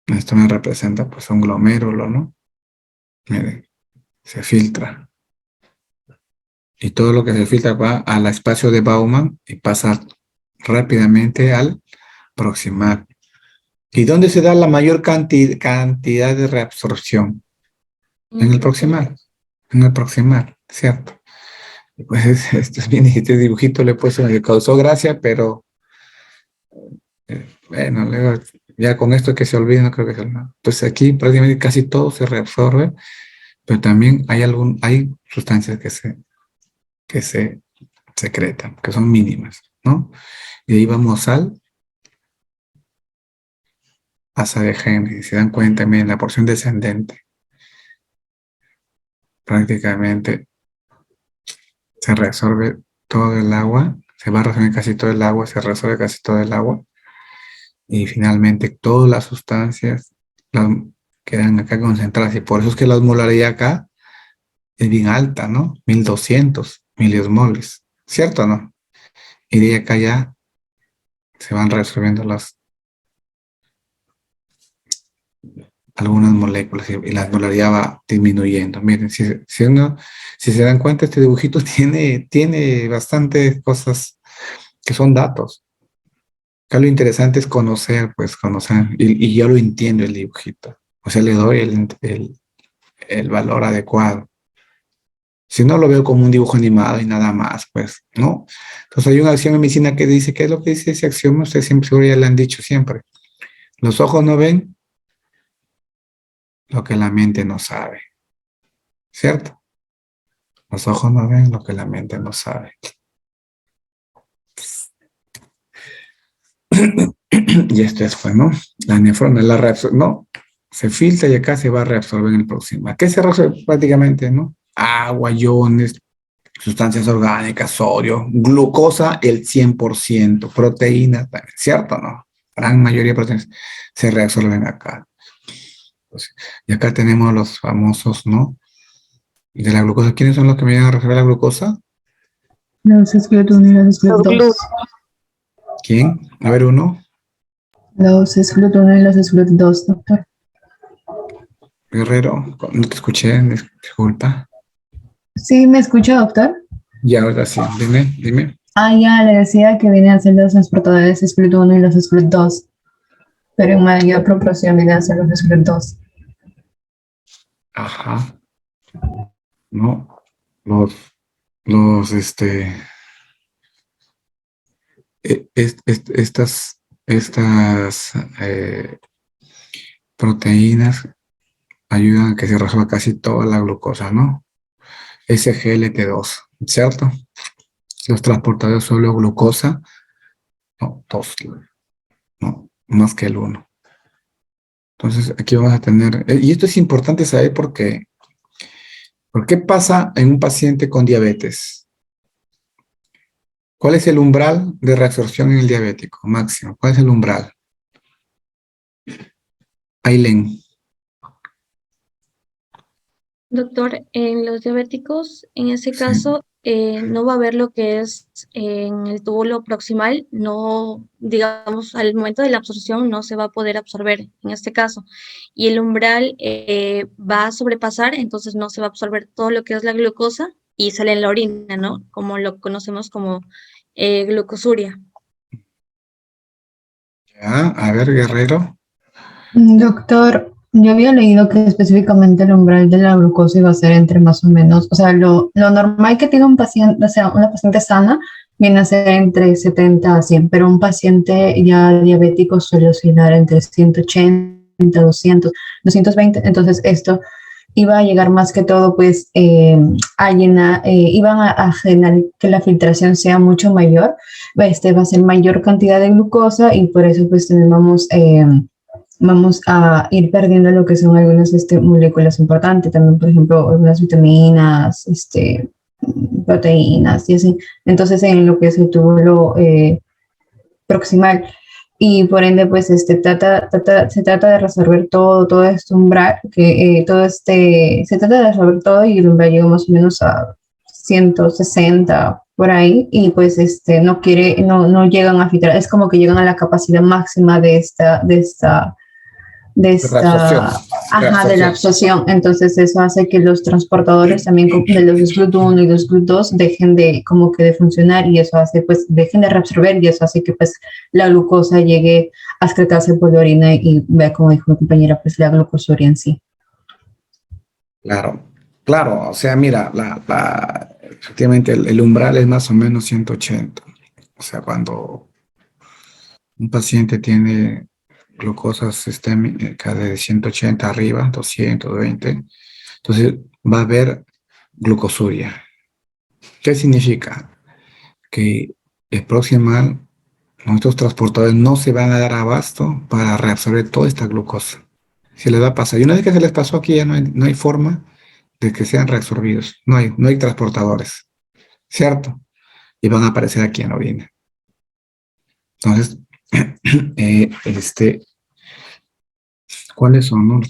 Esto me representa pues un glomérulo, ¿no? Miren, se filtra. Y todo lo que se filtra va al espacio de Bauman y pasa rápidamente al proximal. ¿Y dónde se da la mayor cantidad de reabsorción? En el proximal. En el proximal, ¿cierto? Pues esto es bien, este dibujito le he puesto, me causó gracia, pero bueno, luego, ya con esto que se olvida, no creo que sea nada. Pues aquí prácticamente casi todo se reabsorbe, pero también hay sustancias que se secretan, que son mínimas, ¿no? Y ahí vamos al asa de Henry. Si se dan cuenta, miren, la porción descendente prácticamente se reabsorbe todo el agua, se va a resolver casi todo el agua, se resuelve casi todo el agua, y finalmente todas las sustancias quedan acá concentradas, y por eso es que la osmolaridad acá es bien alta, ¿no? 1200 miliosmoles, ¿cierto o no? Y de acá ya se van resolviendo algunas moléculas y la osmolaridad va disminuyendo. Miren, si se dan cuenta, este dibujito tiene bastantes cosas que son datos. Acá lo interesante es conocer, y yo lo entiendo el dibujito. O sea, le doy el valor adecuado. Si no, lo veo como un dibujo animado y nada más, pues, ¿no? Entonces hay una acción en medicina que dice, ¿qué es lo que dice ese axioma? Ustedes siempre, seguro ya le han dicho siempre. Los ojos no ven lo que la mente no sabe, ¿cierto? Los ojos no ven lo que la mente no sabe. Y esto es, pues, ¿no? La nefrona, la reabsorción, no, se filtra y acá se va a reabsorber en el próximo. ¿Qué se reabsorbe prácticamente, no? Agua, iones, sustancias orgánicas, sodio, glucosa el 100%, proteínas, ¿cierto o no? Gran mayoría de proteínas se reabsorben acá. Entonces, y acá tenemos los famosos, ¿no? Y de la glucosa, ¿quiénes son los que me vienen a resolver la glucosa? Los esclerotones y los esclerotos. ¿Quién? A ver, uno. Los esclerotones y los esclerotos, doctor. Guerrero, no te escuché, disculpa. ¿Sí me escucha, doctor? Y ahora sí, dime. Ah, ya le decía que vienen a ser los transportadores SCLUT1 y los SCLUT2, pero en mayor proporción vienen a ser los SCLUT2. Ajá, no, los, estas proteínas ayudan a que se resuelva casi toda la glucosa, ¿no? SGLT2, ¿cierto? Los transportadores solo glucosa, no, dos, no, más que el uno. Entonces, aquí vamos a tener, y esto es importante saber ¿por qué pasa en un paciente con diabetes? ¿Cuál es el umbral de reabsorción en el diabético máximo? ¿Cuál es el umbral? Ailén. Doctor, en los diabéticos, en ese Sí. caso, no va a haber lo que es en el túbulo proximal, no, digamos, al momento de la absorción no se va a poder absorber en este caso. Y el umbral va a sobrepasar, entonces no se va a absorber todo lo que es la glucosa y sale en la orina, ¿no? Como lo conocemos como glucosuria. Ya, a ver, Guerrero. Doctor, yo había leído que específicamente el umbral de la glucosa iba a ser entre más o menos, o sea, lo normal que tiene un paciente, o sea, una paciente sana, viene a ser entre 70 a 100, pero un paciente ya diabético suele oscilar entre 180, 200, 220, entonces esto iba a llegar más que todo pues a llenar, iban a generar que la filtración sea mucho mayor, va a ser mayor cantidad de glucosa y por eso pues vamos a ir perdiendo lo que son algunas moléculas importantes, también por ejemplo algunas vitaminas, proteínas y así. Entonces en lo que es el túbulo proximal y por ende pues se trata de resolver todo este umbral, que se trata de resolver todo y el umbral llega más o menos a 160 por ahí y pues no llegan a filtrar, es como que llegan a la capacidad máxima Reabsorción. de la absorción. Entonces eso hace que los transportadores también de los GLUT1 y los GLUT2 dejen de funcionar y eso hace pues dejen de reabsorber y eso hace que pues la glucosa llegue a excretarse por la orina y vea como dijo mi compañera pues la glucosuria en sí. Claro, o sea, mira, efectivamente el umbral es más o menos 180. O sea, cuando un paciente tiene glucosas sistémicas de 180 arriba, 220, entonces va a haber glucosuria. ¿Qué significa? Que el proximal, nuestros transportadores no se van a dar abasto para reabsorber toda esta glucosa. Se les va a pasar. Y una vez que se les pasó aquí ya no hay forma de que sean reabsorbidos. No hay transportadores, ¿cierto? Y van a aparecer aquí en la orina. Entonces, ¿cuáles son?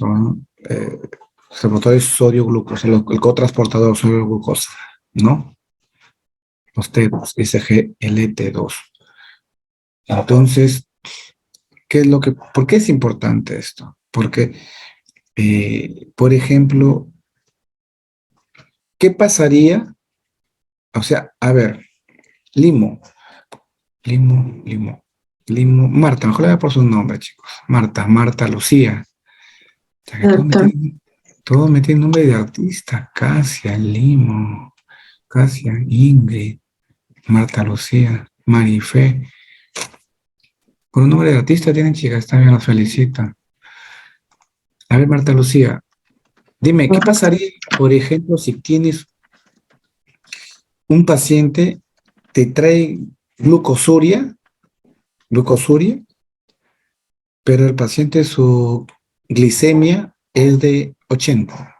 Transportadores sodio-glucosa, el cotransportador sodio-glucosa, ¿no? Los T2, SGLT2. Entonces, ¿por qué es importante esto? Porque, por ejemplo, ¿qué pasaría? O sea, a ver, Limo, Marta, mejor le voy a por su nombre, chicos. Marta Lucía. O sea, que todos me tienen nombre de artista. Casia, Limo, Casia, Ingrid, Marta Lucía, Marifé. Por un nombre de artista tienen, chicas, está bien, los felicito. A ver, Marta Lucía, dime, ¿qué pasaría, por ejemplo, si tienes un paciente, te trae glucosuria, pero el paciente su glicemia es de 80?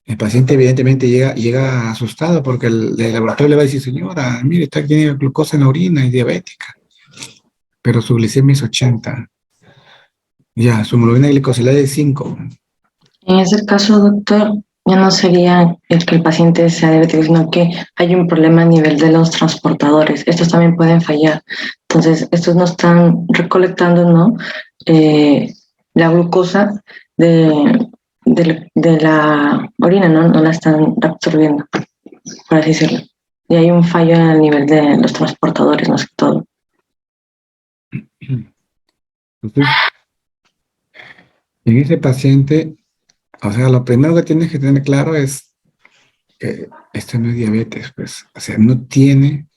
El paciente evidentemente llega asustado porque el laboratorio le va a decir, señora, mire, está tiene glucosa en la orina y diabética, pero su glicemia es 80. Ya, su hemoglobina glicosilada es 5. En ese caso, doctor, ya no sería el que el paciente sea diabético, sino que hay un problema a nivel de los transportadores. Estos también pueden fallar. Entonces, estos no están recolectando, ¿no? La glucosa de la orina, ¿no? No la están absorbiendo. por así decirlo. Y hay un fallo a nivel de los transportadores, más que todo. Entonces, en ese paciente, o sea, lo primero que tienes que tener claro es que esto no es diabetes, pues, o sea, no tiene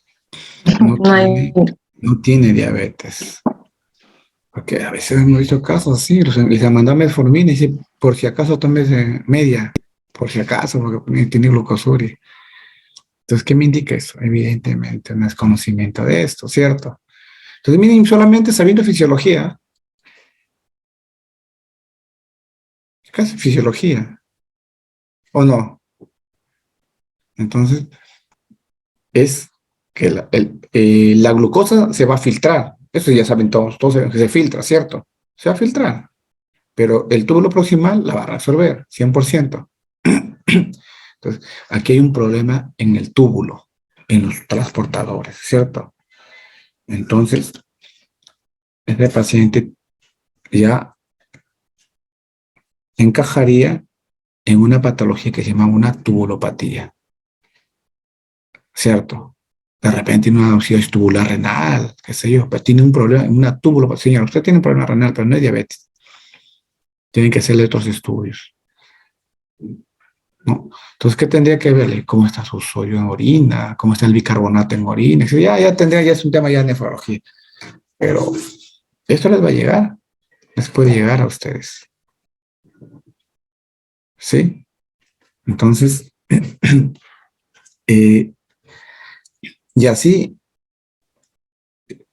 No hay, diabetes. Porque a veces hemos visto casos así, les mandan metformina y dice, por si acaso tomes media, por si acaso, porque tiene glucosuria. Entonces, ¿qué me indica eso? Evidentemente, no es conocimiento de esto, ¿cierto? Entonces, miren, solamente sabiendo fisiología, casi fisiología, ¿o no? Entonces, es que la glucosa se va a filtrar. Eso ya saben todos, todos saben que se filtra, ¿cierto? Se va a filtrar, pero el túbulo proximal la va a resolver, 100%. Entonces, aquí hay un problema en el túbulo, en los transportadores, ¿cierto? Entonces, este paciente ya encajaría en una patología que se llama una tubulopatía, ¿cierto? De repente tiene una oxidación tubular renal, qué sé yo, pero tiene un problema, una tubulopatía. Señor, usted tiene un problema renal, pero no es diabetes. Tienen que hacerle otros estudios, ¿no? Entonces, ¿qué tendría que verle? ¿Cómo está su sodio en orina? ¿Cómo está el bicarbonato en orina? Ya tendría, ya es un tema ya de nefrología. Pero esto les va a llegar, les puede llegar a ustedes, ¿sí? Entonces, y así,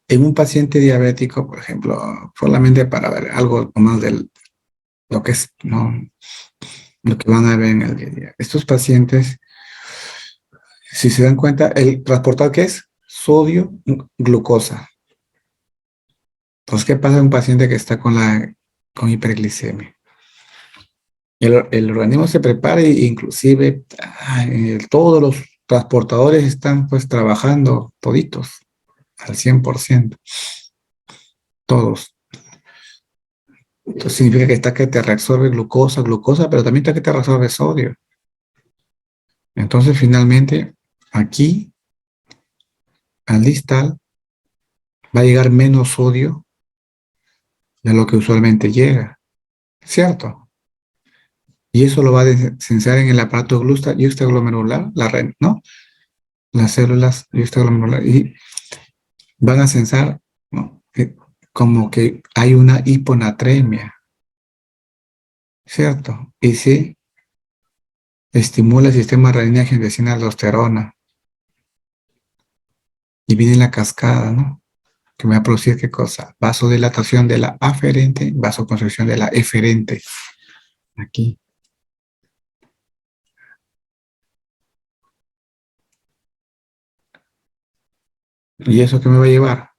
en un paciente diabético, por ejemplo, solamente para ver algo más de lo que es, ¿no? Lo que van a ver en el día a día. Estos pacientes, si se dan cuenta, el transportador que es sodio, glucosa. Entonces, ¿qué pasa en un paciente que está con hiperglicemia? El organismo se prepara e inclusive todos los transportadores están pues trabajando toditos al 100%, todos. Entonces significa que está que te reabsorbe glucosa, pero también está que te reabsorbe sodio. Entonces finalmente aquí al distal va a llegar menos sodio de lo que usualmente llega, ¿cierto? Y eso lo va a descensar en el aparato yuxtaglomerular, la red, ¿no? Las células yuxtaglomerular y van a censar, ¿no? Como que hay una hiponatremia, ¿cierto? Y sí, estimula el sistema renina-angiotensina aldosterona y viene la cascada, ¿no? Que me va a producir ¿qué cosa? Vasodilatación de la aferente, vasoconstricción de la eferente. Aquí. ¿Y eso qué me va a llevar?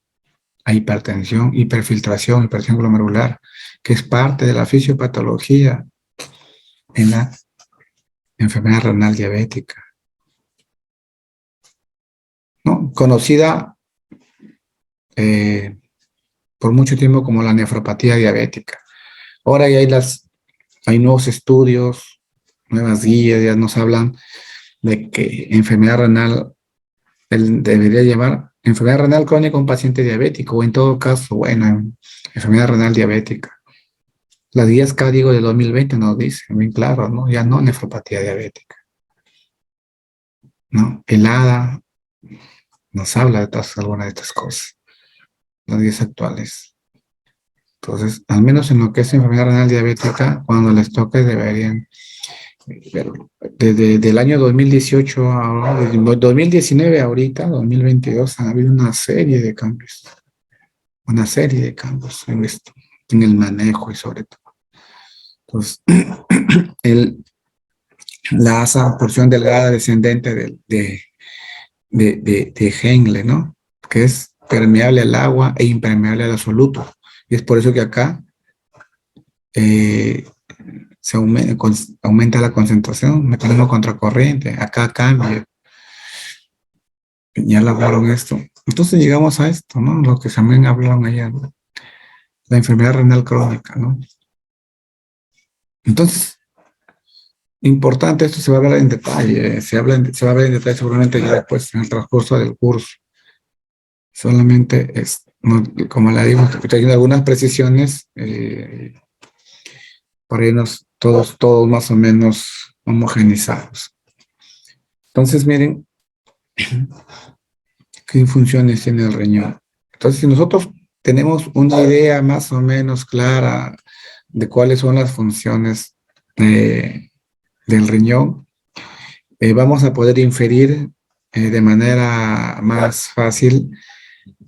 A hipertensión, hipertensión glomerular, que es parte de la fisiopatología en la enfermedad renal diabética, ¿no? Conocida por mucho tiempo como la nefropatía diabética. Ahora ya hay nuevos estudios, nuevas guías, ya nos hablan de que enfermedad renal debería llevar enfermedad renal crónica a un paciente diabético, o en todo caso, bueno, enfermedad renal diabética. Las guías código de 2020 nos dicen bien claro, ¿no? Ya no nefropatía diabética, ¿no? El ADA nos habla de algunas de estas cosas, las guías actuales. Entonces, al menos en lo que es enfermedad renal diabética, cuando les toque deberían verlo. Desde el año 2018 a 2019 ahorita, 2022, ha habido una serie de cambios en esto, en el manejo y sobre todo. Entonces, la asa, porción delgada descendente de Henle, ¿no? Que es permeable al agua e impermeable al absoluto. Y es por eso que acá se aumenta la concentración, mecanismo contracorriente, acá cambia. Ya lo hablaron esto. Entonces llegamos a esto, ¿no? Lo que también hablaron allá, ¿no? La enfermedad renal crónica, ¿no? Entonces, Importante, esto se va a hablar en detalle, se va a ver en detalle seguramente ya después en el transcurso del curso. Solamente es, como le digo, estoy trayendo algunas precisiones para irnos todos más o menos homogenizados. Entonces, miren, ¿qué funciones tiene el riñón? Entonces, si nosotros tenemos una idea más o menos clara de cuáles son las funciones del riñón, vamos a poder inferir de manera más fácil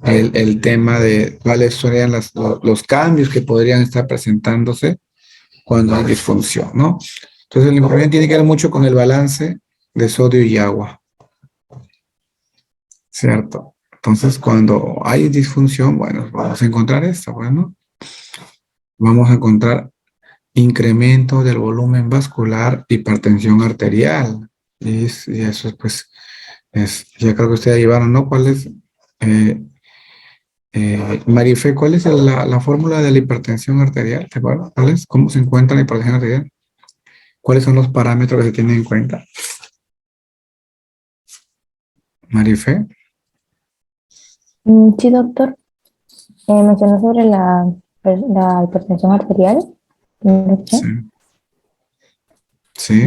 el tema de cuáles serían los cambios que podrían estar presentándose cuando hay disfunción, ¿no? Entonces, el riñón tiene que ver mucho con el balance de sodio y agua, ¿cierto? Entonces, cuando hay disfunción, bueno, vamos a encontrar esto, bueno, vamos a encontrar incremento del volumen vascular, hipertensión arterial, y eso, pues, ya creo que ustedes llevaron, ¿no? ¿Cuál es, Marife, cuál es la fórmula de la hipertensión arterial? ¿Te acuerdas? ¿Cuál es? ¿Cómo se encuentra la hipertensión arterial? ¿Cuáles son los parámetros que se tienen en cuenta? Marife. Sí, doctor. Mencionó sobre la hipertensión arterial. Sí. Sí.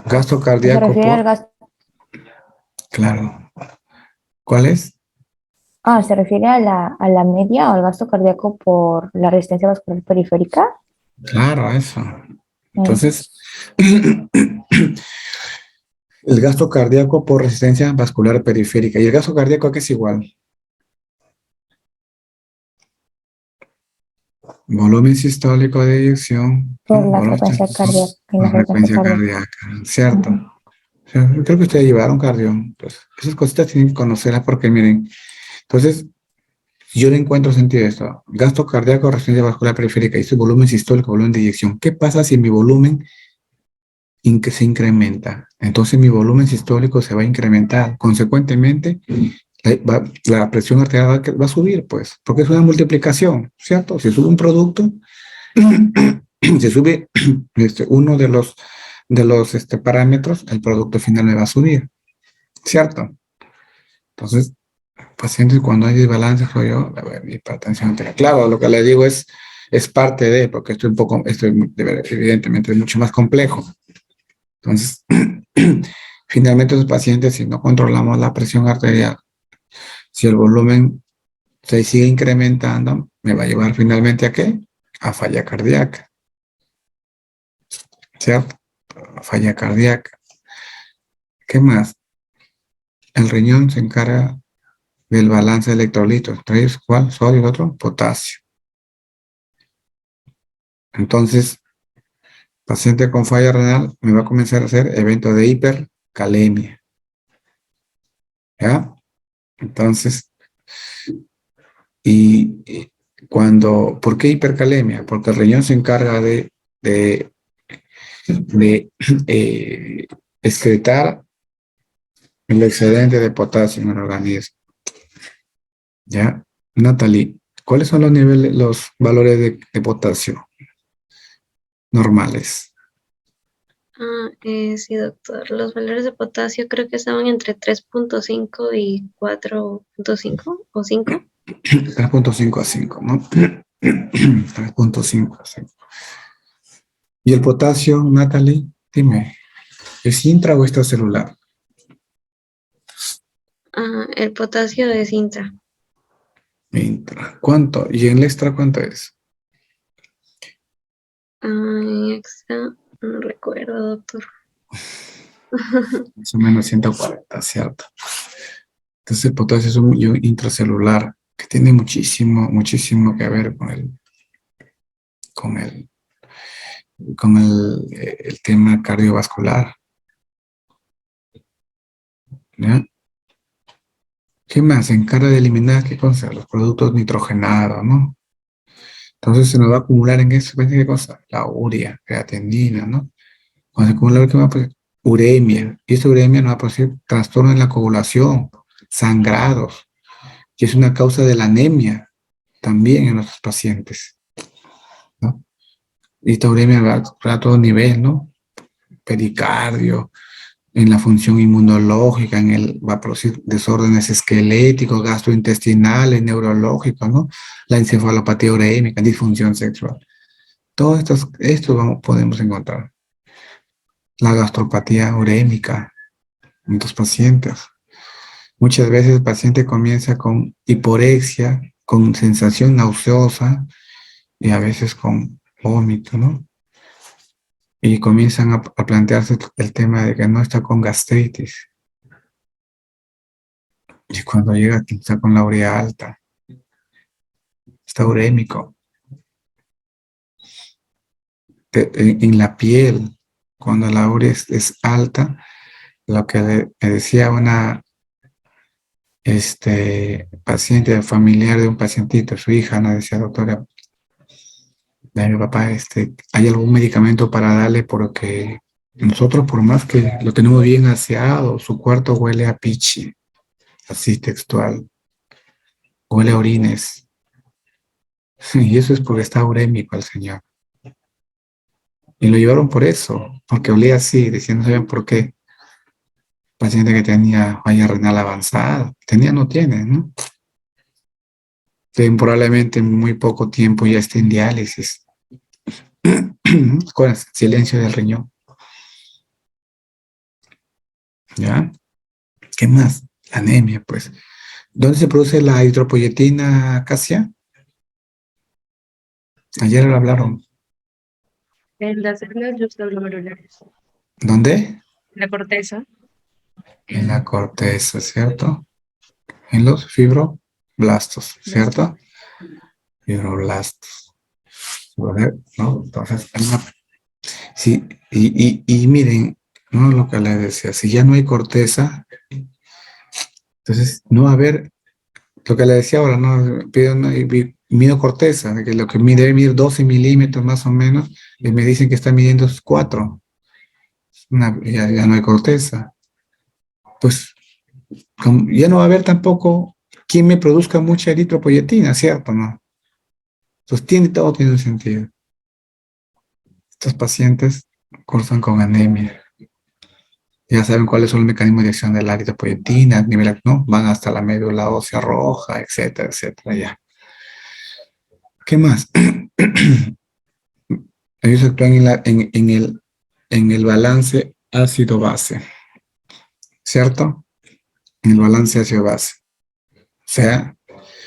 Gasto Se cardíaco refiere al por... gasto. Claro. ¿Cuál es? ¿Se refiere a la media o al gasto cardíaco por la resistencia vascular periférica? Claro, eso. Entonces, el gasto cardíaco por resistencia vascular periférica. ¿Y el gasto cardíaco a qué es igual? Volumen sistólico de eyección. Por la frecuencia cardíaca. La frecuencia cardíaca, ¿cierto? O sea, creo que ustedes llevaron cardio. Entonces, esas cositas tienen que conocerlas porque, miren, entonces, yo le encuentro sentido a esto. Gasto cardíaco, resistencia vascular periférica, y su volumen sistólico, volumen de eyección. ¿Qué pasa si mi volumen se incrementa? Entonces mi volumen sistólico se va a incrementar. Consecuentemente, la presión arterial va a subir, pues, porque es una multiplicación, ¿cierto? Si sube un producto, si sube uno de los parámetros, el producto final me va a subir, ¿cierto? Entonces, pacientes cuando hay desbalance, soy yo, hipertensión arterial. Claro, lo que le digo es parte de, porque esto evidentemente es mucho más complejo. Entonces, finalmente los pacientes, si no controlamos la presión arterial, si el volumen se sigue incrementando, me va a llevar finalmente ¿a qué? A falla cardíaca. ¿Cierto? A falla cardíaca. ¿Qué más? El riñón se encarga del balance de electrolitos. ¿Entre ellos cuál? Sodio y otro, potasio. Entonces, paciente con falla renal me va a comenzar a hacer evento de hipercalemia. ¿Ya? Entonces, ¿por qué hipercalemia? Porque el riñón se encarga de excretar el excedente de potasio en el organismo. ¿Ya? Natalie, ¿cuáles son los valores de potasio normales? Sí, doctor. Los valores de potasio creo que estaban entre 3.5 y 4.5 o 5. 3.5 a 5, ¿no? 3.5 a 5. ¿Y el potasio, Natalie? Dime, ¿es intra o extracelular? El potasio es intra. Intra. ¿Cuánto? ¿Y el extra cuánto es? Extra, no recuerdo, doctor. Más o menos 140, ¿cierto? Entonces el potasio es un ion intracelular que tiene muchísimo que ver con el tema cardiovascular. ¿Ya? ¿Qué más? Se encarga de eliminar, ¿qué cosa? Los productos nitrogenados, ¿no? Entonces se nos va a acumular en eso, ¿qué cosa? La urea, creatinina, ¿no? Cuando se acumula, ¿qué va a producir? Uremia. Y esta uremia nos va a producir trastorno en la coagulación, sangrados, que es una causa de la anemia. también en nuestros pacientes, ¿no? Y esta uremia va a todo nivel, ¿no? Pericardio, en la función inmunológica, va a producir desórdenes esqueléticos, gastrointestinales, neurológicos, ¿no? La encefalopatía urémica, disfunción sexual. Todo esto podemos encontrar. La gastropatía urémica en estos pacientes. Muchas veces el paciente comienza con hiporexia, con sensación nauseosa y a veces con vómito, ¿no? Y comienzan a plantearse el tema de que no está con gastritis. Y cuando llega, está con la urea alta, está urémico. En la piel, cuando la urea es alta, lo que me decía una paciente familiar de un pacientito, su hija, ¿no? Decía, doctora, de mi papá, ¿hay algún medicamento para darle? Porque nosotros, por más que lo tenemos bien aseado, su cuarto huele a pichi, así textual, huele a orines. Y eso es porque está urémico el señor. Y lo llevaron por eso, porque olía así, decían, no sabían por qué. Paciente que tenía falla renal avanzada, tenía, no tiene, ¿no? Probablemente en muy poco tiempo ya esté en diálisis, con silencio del riñón. ¿Ya? ¿Qué más? Anemia, pues. ¿Dónde se produce la eritropoyetina, Casia? Ayer lo hablaron. En las células glomerulares. ¿Dónde? La corteza. En la corteza, ¿cierto? En los fibroblastos, ¿cierto? Fibroblastos. ¿No? Entonces, sí, y miren, ¿no? Lo que les decía, si ya no hay corteza, entonces no va a haber, lo que le decía ahora, ¿no? Mido corteza, de que lo que debe medir 12 milímetros más o menos, y me dicen que está midiendo 4. Ya no hay corteza. Pues ya no va a haber tampoco quien me produzca mucha eritropoyetina, ¿cierto? ¿No? Entonces todo tiene un sentido. Estos pacientes cursan con anemia. Ya saben cuáles son los mecanismos de acción de la eritropoyetina, ¿no? Van hasta la médula ósea roja, etcétera, etcétera, ya. ¿Qué más? Ellos actúan en el balance ácido-base, ¿cierto? En el balance ácido-base. O sea,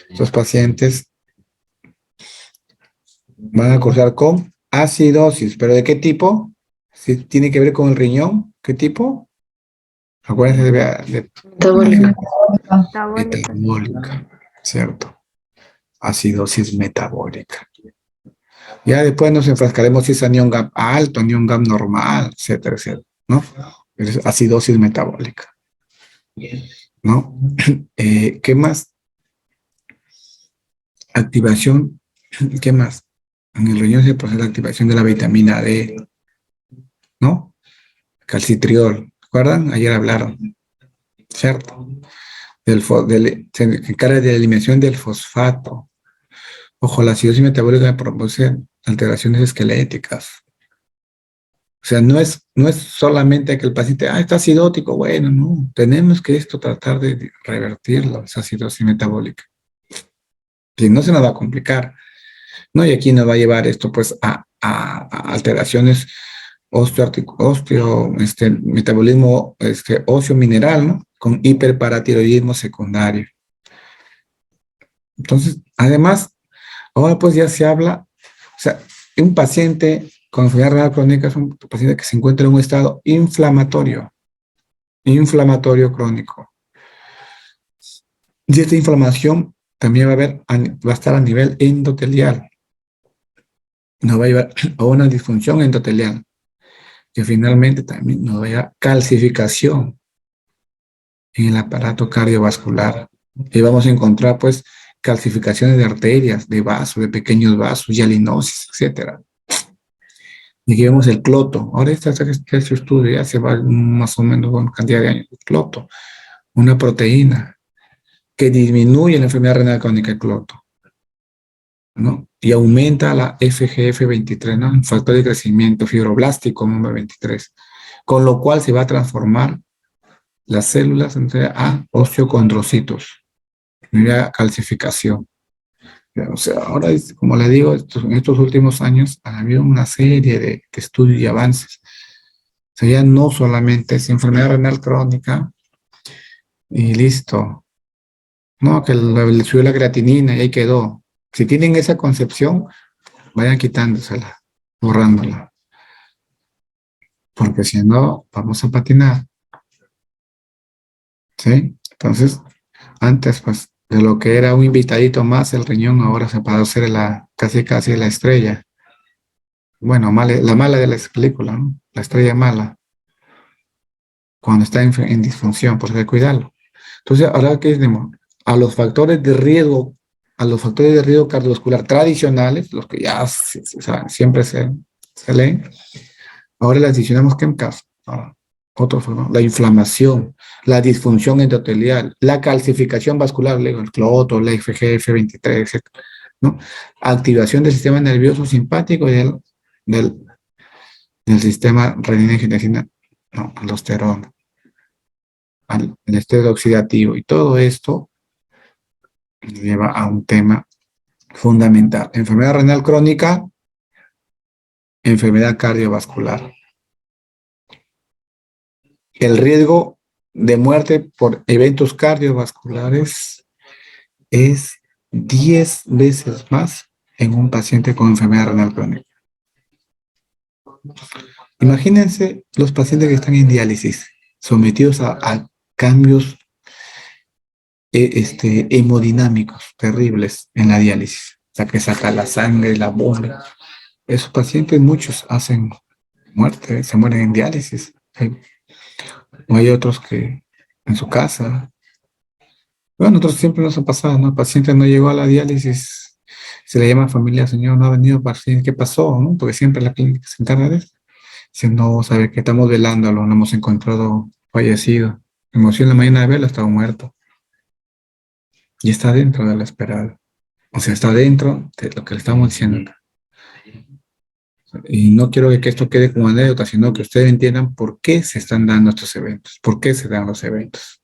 los pacientes van a cursar con acidosis, ¿pero de qué tipo? Si tiene que ver con el riñón, ¿qué tipo? Acuérdense de Metabólica. metabólica, ¿cierto? Acidosis metabólica. Ya después nos enfrascaremos si es anión GAP alto, anión GAP normal, etcétera, etcétera, ¿no? Es acidosis metabólica, ¿no? ¿Qué más? Activación, ¿qué más? En el riñón se procesa la activación de la vitamina D, ¿no? Calcitriol, ¿recuerdan? Ayer hablaron, ¿cierto? Se encarga de la eliminación del fosfato. Ojo, la acidosis metabólica produce alteraciones esqueléticas. O sea, no es solamente que el paciente, está acidótico, bueno, no. Tenemos que tratar de revertirlo, esa acidosis metabólica. Si no, se nos va a complicar, ¿no? Y aquí nos va a llevar esto, pues, a alteraciones metabolismo óseo mineral, ¿no? Con hiperparatiroidismo secundario. Entonces, además, ahora pues ya se habla, o sea, un paciente con enfermedad renal crónica es un paciente que se encuentra en un estado inflamatorio crónico. Y esta inflamación también va a estar a nivel endotelial. Nos va a llevar a una disfunción endotelial, que finalmente también nos va a llevar a calcificación en el aparato cardiovascular. Y vamos a encontrar, pues, calcificaciones de arterias, de vasos, de pequeños vasos, hialinosis, etcétera. Y aquí vemos el cloto. Ahora este estudio ya se va más o menos con cantidad de años. El cloto, una proteína que disminuye la enfermedad renal crónica, el cloto. ¿no? Y aumenta la FGF23, ¿no? Un factor de crecimiento fibroblástico número 23, con lo cual se va a transformar las células a osteocondrocitos, mira calcificación. O sea, ahora, como le digo, en estos últimos años ha habido una serie de estudios y avances. O sea, ya no solamente es enfermedad renal crónica y listo. No, que le subió la creatinina y ahí quedó. Si tienen esa concepción, vayan quitándosela, borrándola. Porque si no, vamos a patinar. ¿Sí? Entonces, antes, pues, de lo que era un invitadito más, el riñón ahora se pasó a ser casi la estrella. Bueno, la mala de la película, ¿no? La estrella mala, cuando está en disfunción, pues hay que cuidarlo. Entonces, ahora que tenemos a los factores de riesgo, cardiovascular tradicionales, los que ya saben, siempre se leen, ahora las adicionamos ¿qué en caso? Otro fue, ¿no? La inflamación, la disfunción endotelial, la calcificación vascular, el cloto, la FGF23, etc., ¿no? Activación del sistema nervioso simpático y del sistema renina-angiotensina, no, aldosterona, al estrés oxidativo, y todo esto lleva a un tema fundamental: enfermedad renal crónica, enfermedad cardiovascular. El riesgo de muerte por eventos cardiovasculares es 10 veces más en un paciente con enfermedad renal crónica. Imagínense los pacientes que están en diálisis, sometidos a cambios hemodinámicos terribles en la diálisis, o sea, que saca la sangre, la bomba. Esos pacientes, muchos hacen muerte, se mueren en diálisis. O hay otros que en su casa. Bueno, nosotros siempre nos ha pasado, ¿no? El paciente no llegó a la diálisis, se le llama a familia, señor, no ha venido paciente, ¿qué pasó? ¿No? Porque siempre la clínica se encarga de eso. Si no, sabe que estamos velándolo, no hemos encontrado fallecido. Emoción en la mañana de verlo, estaba muerto. Y está dentro de la esperada. O sea, está dentro de lo que le estamos diciendo. Y no quiero que esto quede como anécdota, sino que ustedes entiendan por qué se están dando estos eventos, por qué se dan los eventos.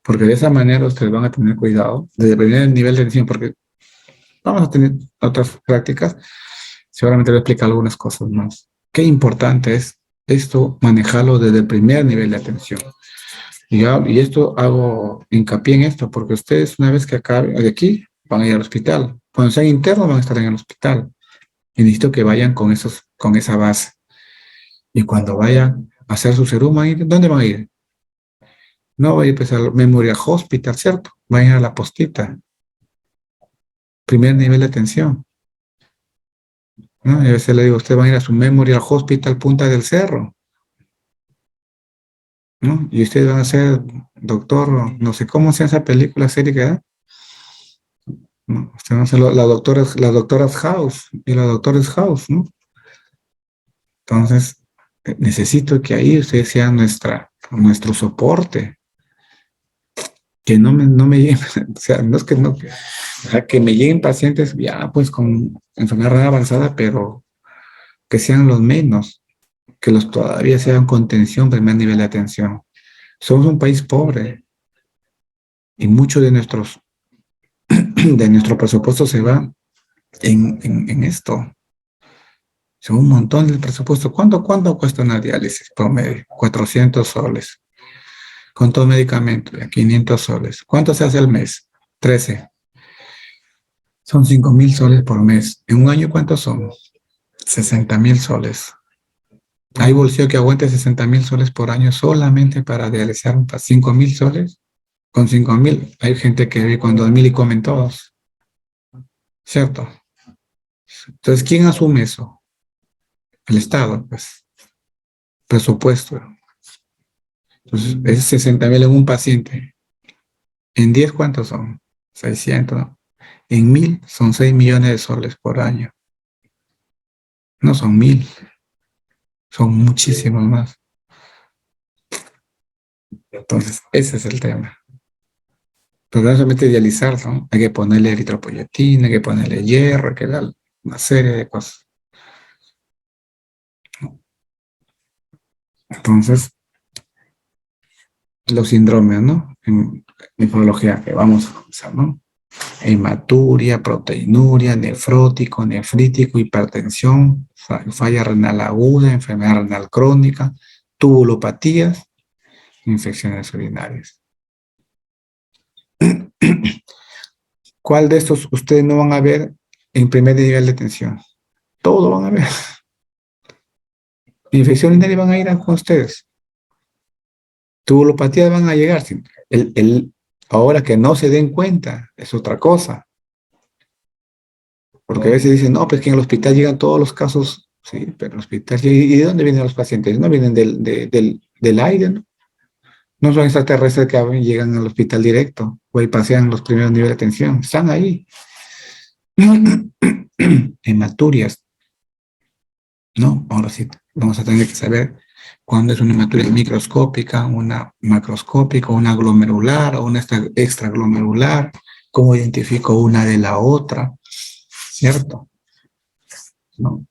Porque de esa manera ustedes van a tener cuidado de determinar el nivel de tensión, porque vamos a tener otras prácticas, seguramente voy a explicar algunas cosas más. Qué importante es esto, manejarlo desde el primer nivel de atención. Y esto hago hincapié en esto, porque ustedes una vez que acaben de aquí, van a ir al hospital. Cuando sean internos van a estar en el hospital. Y necesito que vayan con esa base. Y cuando vayan a hacer su serum, ¿dónde van a ir? No va a ir pues, al Memorial Hospital, ¿cierto? Va a ir a la postita. Primer nivel de atención. ¿No? Y a veces le digo, usted va a ir a su Memorial Hospital Punta del Cerro. ¿No? Y ustedes van a ser doctor, no sé cómo sea esa película, serie que da. ¿No? Usted va a ser las doctoras House y los doctores House, ¿no? Entonces, necesito que ahí ustedes sean nuestro soporte. Que no me lleguen, o sea, no es que no, o sea, que me lleguen pacientes ya pues con enfermedad renal avanzada, pero que sean los menos, que los todavía sean con tensión, primer nivel de atención. Somos un país pobre y mucho de nuestro presupuesto se va en esto. Son un montón del presupuesto. ¿Cuánto cuesta una diálisis promedio? 400 soles. Con todo medicamento, 500 soles. ¿Cuánto se hace al mes? 13. Son 5,000 soles por mes. ¿En un año cuántos son? 60,000 soles. ¿Hay bolsillo que aguante 60,000 soles por año solamente para dializar 5,000 soles? Con 5,000 hay gente que vive con 2,000 y comen todos. ¿Cierto? Entonces, ¿quién asume eso? El Estado, pues. Presupuesto. Entonces, es 60,000 en un paciente. ¿En 10 cuántos son? 600. En 1,000 son 6 millones de soles por año. No son 1,000. Son muchísimos más. Entonces, ese es el tema. Pero no solamente dializar, ¿no? Hay que ponerle eritropoyetina, hay que ponerle hierro, hay que dar una serie de cosas. Entonces, los síndromes, ¿no? En nefrología que vamos a comenzar, ¿no? Hematuria, proteinuria, nefrótico, nefrítico, hipertensión, falla renal aguda, enfermedad renal crónica, tubulopatías, infecciones urinarias. ¿Cuál de estos ustedes no van a ver en primer nivel de tensión? Todo van a ver. Infección urinaria van a ir con ustedes. Tubulopatías van a llegar. Ahora que no se den cuenta, es otra cosa. Porque a veces dicen, no, pues que en el hospital llegan todos los casos. Sí, pero en el hospital, ¿y de dónde vienen los pacientes? No vienen del aire, ¿no? No son extraterrestres que llegan al hospital directo o ahí pasean los primeros niveles de tensión. Están ahí. Hematurias, ¿no? Ahora sí, vamos a tener que saber cuándo es una hematuria microscópica, una macroscópica, una glomerular o una extraglomerular, cómo identifico una de la otra, ¿cierto? ¿No?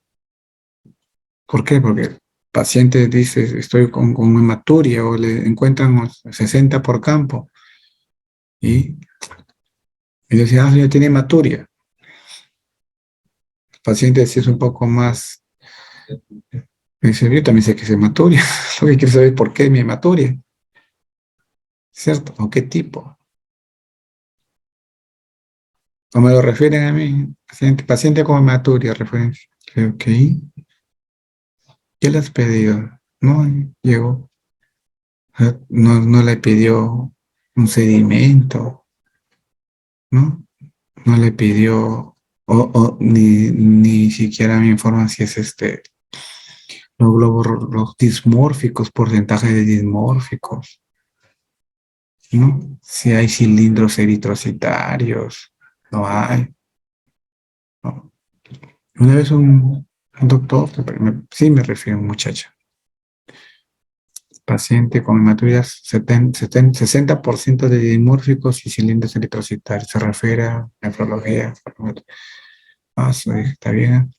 ¿Por qué? Porque el paciente dice, estoy con hematuria o le encuentran 60 por campo y decía, señor, tiene hematuria. El paciente sí es un poco más, dice, yo también sé que es hematuria, lo que quiero saber es por qué mi hematuria, ¿cierto? ¿O qué tipo? O me lo refieren a mí, paciente con hematuria, referencia. Ok, ¿qué le has pedido? No, llegó. No le pidió un sedimento, ¿no? No le pidió, ni siquiera me informan si es los globos los dismórficos, porcentaje de dismórficos, ¿no? Si hay cilindros eritrocitarios, no hay, ¿no? Una vez un doctor, sí me refiero a un muchacho, paciente con hematurías 60% de dimórficos y cilindros eritrocitarios, se refiere a nefrología. Ah, sí, está bien,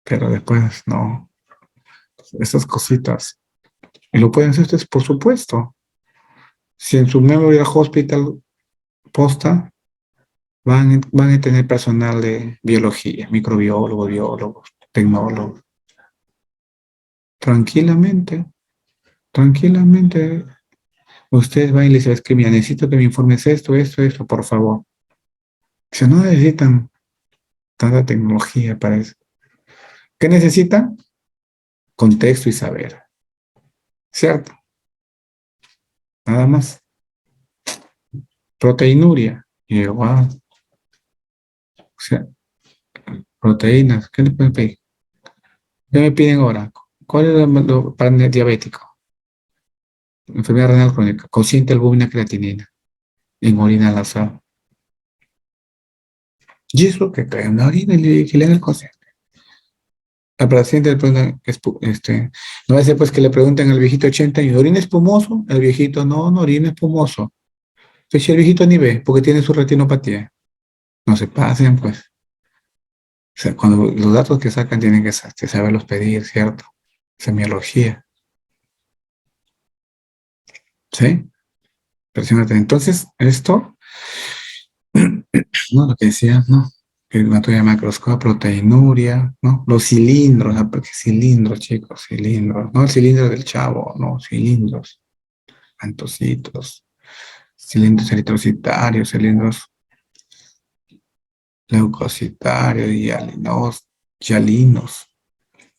pero después no, estas cositas. Y lo pueden hacer ustedes, por supuesto. Si en su Memorial Hospital posta van a tener personal de biología, microbiólogos, biólogos, tecnólogos. Tranquilamente, ustedes van y les dicen, es que mira, necesito que me informes esto, por favor. Si no necesitan tanta tecnología para eso. ¿Qué necesitan? Contexto y saber. ¿Cierto? Nada más. Proteinuria. Y yo, wow. O sea, proteínas. ¿Qué le pueden pedir? ¿Qué me piden ahora? ¿Cuál es lo para el diabético? Enfermedad renal crónica. Cociente albúmina creatinina. En orina al azar. Y eso que cae en la orina y que le den el cociente. Al paciente le preguntan, no va a ser pues que le pregunten al viejito 80 años, ¿orina espumoso? El viejito, no orina espumoso. Entonces si el viejito ni ve, porque tiene su retinopatía. No se pasen, pues. O sea, cuando los datos que sacan tienen que saberlos pedir, ¿cierto? Semiología. ¿Sí? Presiónate. Entonces, esto, ¿no? Lo que decía, ¿no? Hematuria macroscópica, proteinuria, ¿no? Los cilindros, ¿no? Porque cilindros, chicos, cilindros. No el cilindro del chavo, no, cilindros. Antocitos, cilindros eritrocitarios, cilindros leucocitarios, hialinos,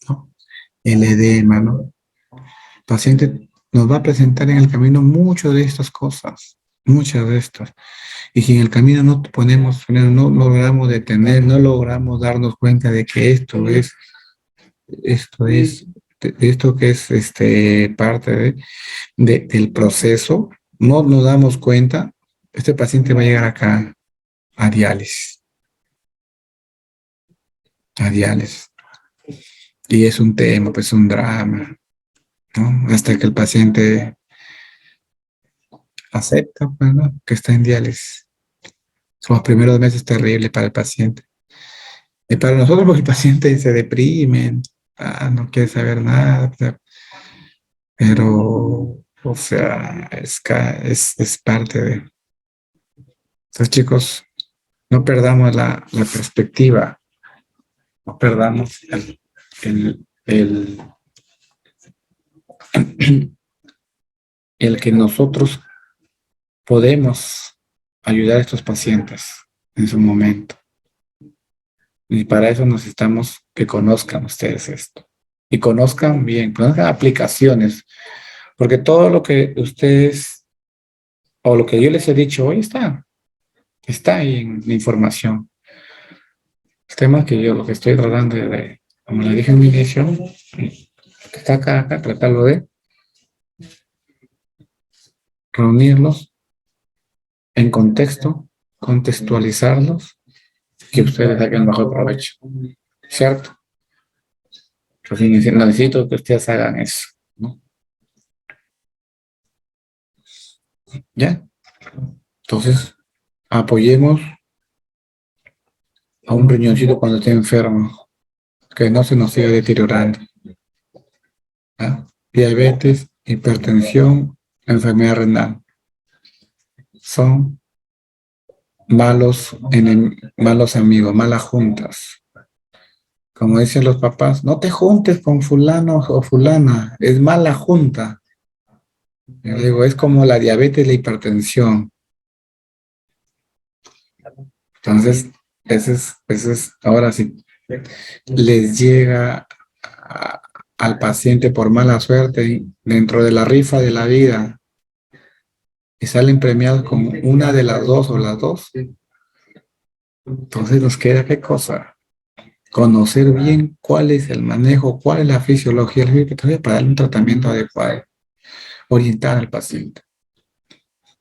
¿no? El edema, ¿no? El paciente nos va a presentar en el camino muchas de estas cosas, muchas de estas. Y si en el camino no ponemos, no logramos detener, no logramos darnos cuenta de que esto que es parte del proceso, no nos damos cuenta, este paciente va a llegar acá a diálisis. Y es un tema, pues un drama, ¿no? Hasta que el paciente acepta, pues, ¿no? Que está en diálisis. Son los primeros meses terribles para el paciente. Y para nosotros, porque el paciente se deprime, no quiere saber nada, pero, o sea, es parte de... Entonces, chicos, no perdamos la perspectiva, no perdamos el, el que nosotros podemos ayudar a estos pacientes en su momento. Y para eso necesitamos que conozcan ustedes esto. Y conozcan bien, conozcan aplicaciones. Porque todo lo que ustedes, o lo que yo les he dicho hoy está ahí en la información. El tema que yo lo que estoy tratando de como le dije en mi inicio, que está acá, tratarlo de reunirlos en contexto, contextualizarlos, que ustedes saquen el mejor provecho. ¿Cierto? Entonces necesito que ustedes hagan eso, ¿no? ¿Ya? Entonces, apoyemos a un riñoncito cuando esté enfermo, que no se nos siga deteriorando. ¿Ya? Diabetes, hipertensión, enfermedad renal. Son malos amigos, malas juntas. Como dicen los papás, no te juntes con fulano o fulana, es mala junta. Yo digo, es como la diabetes y la hipertensión. Entonces, ahora sí, les llega al paciente por mala suerte dentro de la rifa de la vida y salen premiados con una de las dos o las dos. Entonces nos queda qué cosa, conocer bien cuál es el manejo, cuál es la fisiología del hipertensión para darle un tratamiento adecuado, orientar al paciente.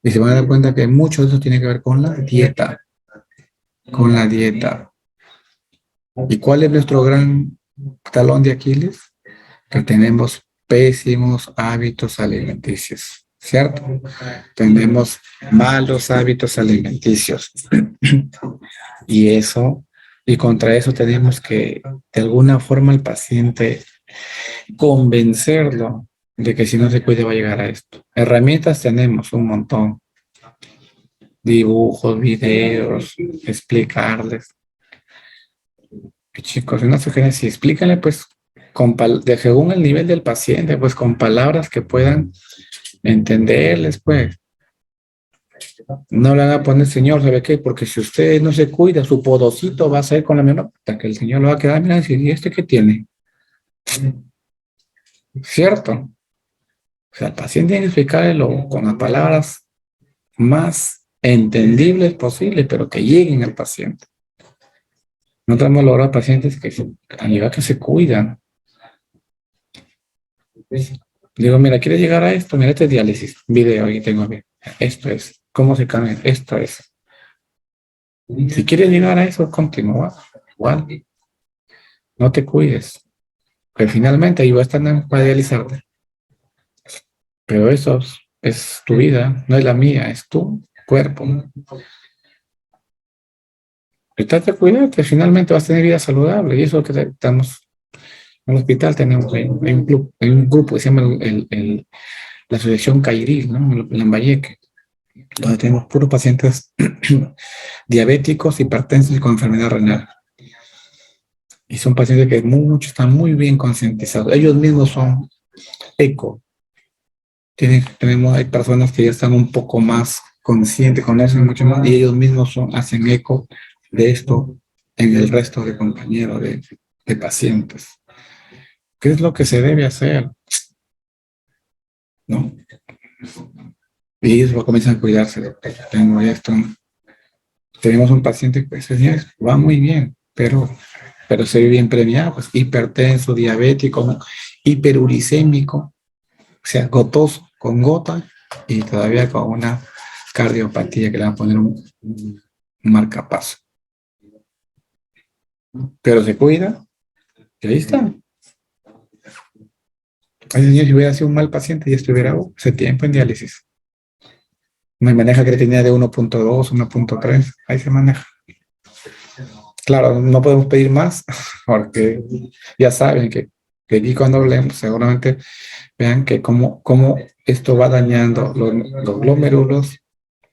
Y se van a dar cuenta que mucho de eso tiene que ver con la dieta, con la dieta. ¿Y cuál es nuestro gran talón de Aquiles? Que tenemos pésimos hábitos alimenticios, ¿cierto? Tenemos malos hábitos alimenticios. Y contra eso tenemos que, de alguna forma, al paciente convencerlo de que si no se cuida va a llegar a esto. Herramientas tenemos un montón. Dibujos, videos, explicarles. Y chicos, una sugerencia, explícanle pues según el nivel del paciente, pues con palabras que puedan entenderles, pues. No le van a poner, señor, ¿sabe qué? Porque si usted no se cuida, su podocito va a ser con la menor, hasta que el señor lo va a quedar mirando y decir, ¿y este qué tiene? ¿Cierto? O sea, el paciente tiene que explicarle con las palabras más entendibles posibles, pero que lleguen al paciente. No tenemos logrado pacientes que que se cuidan. Digo, mira, ¿quieres llegar a esto? Mira, este es diálisis. Video, aquí tengo bien. Esto es. ¿Cómo se cambia? Esto es. Si quieres llegar a eso, continúa. Igual. No te cuides. Que finalmente ahí va a estar para dializarte. Pero eso es tu vida, no es la mía, es tu cuerpo. Trata de cuidarte, finalmente vas a tener vida saludable. Y eso es lo que estamos en el hospital. Tenemos hay un grupo que se llama la Asociación Cairil, ¿no? En Lambayeque, donde tenemos puros pacientes diabéticos, hipertensos y con enfermedad renal. Y son pacientes que están muy bien concientizados. Ellos mismos son eco. Hay personas que ya están un poco más conscientes, conocen mucho más, y ellos mismos hacen eco de esto en el resto de compañeros, de pacientes. ¿Qué es lo que se debe hacer? ¿No? Y ellos comienzan a cuidarse. Tengo esto. Tenemos un paciente que va muy bien, pero se ve bien premiado, pues hipertenso, diabético, hiperuricémico, o sea, gotoso, con gota y todavía con una cardiopatía que le van a poner un marcapaso. Pero se cuida y ahí está. Ay, señor, si hubiera sido un mal paciente, ya estuviera hace tiempo en diálisis. Me maneja creatinina de 1.2, 1.3, ahí se maneja. Claro, no podemos pedir más, porque ya saben que aquí cuando hablemos, seguramente vean que cómo esto va dañando los glomérulos,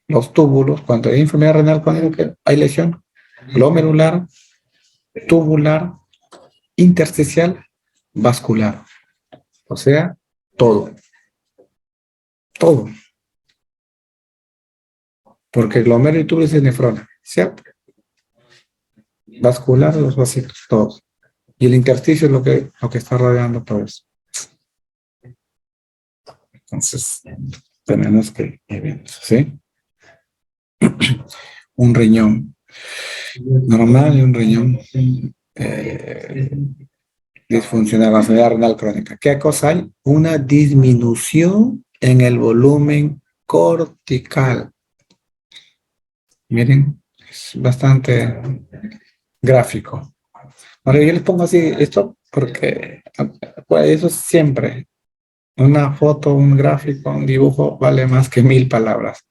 los túbulos, cuando hay enfermedad renal, cuando hay lesión glomerular, tubular, intersticial, vascular. O sea, todo, todo. Porque glomérulo y túbulo es nefrona, ¿cierto? Vascular, los vasitos, todos. Y el intersticio es lo que está rodeando todo eso. Entonces, tenemos que ver eso, ¿sí? Un riñón normal y un riñón disfuncional, la enfermedad renal crónica. ¿Qué cosa hay? Una disminución en el volumen cortical. Miren, es bastante gráfico. Ahora yo les pongo así esto porque pues, eso siempre. Una foto, un gráfico, un dibujo vale más que 1000 palabras.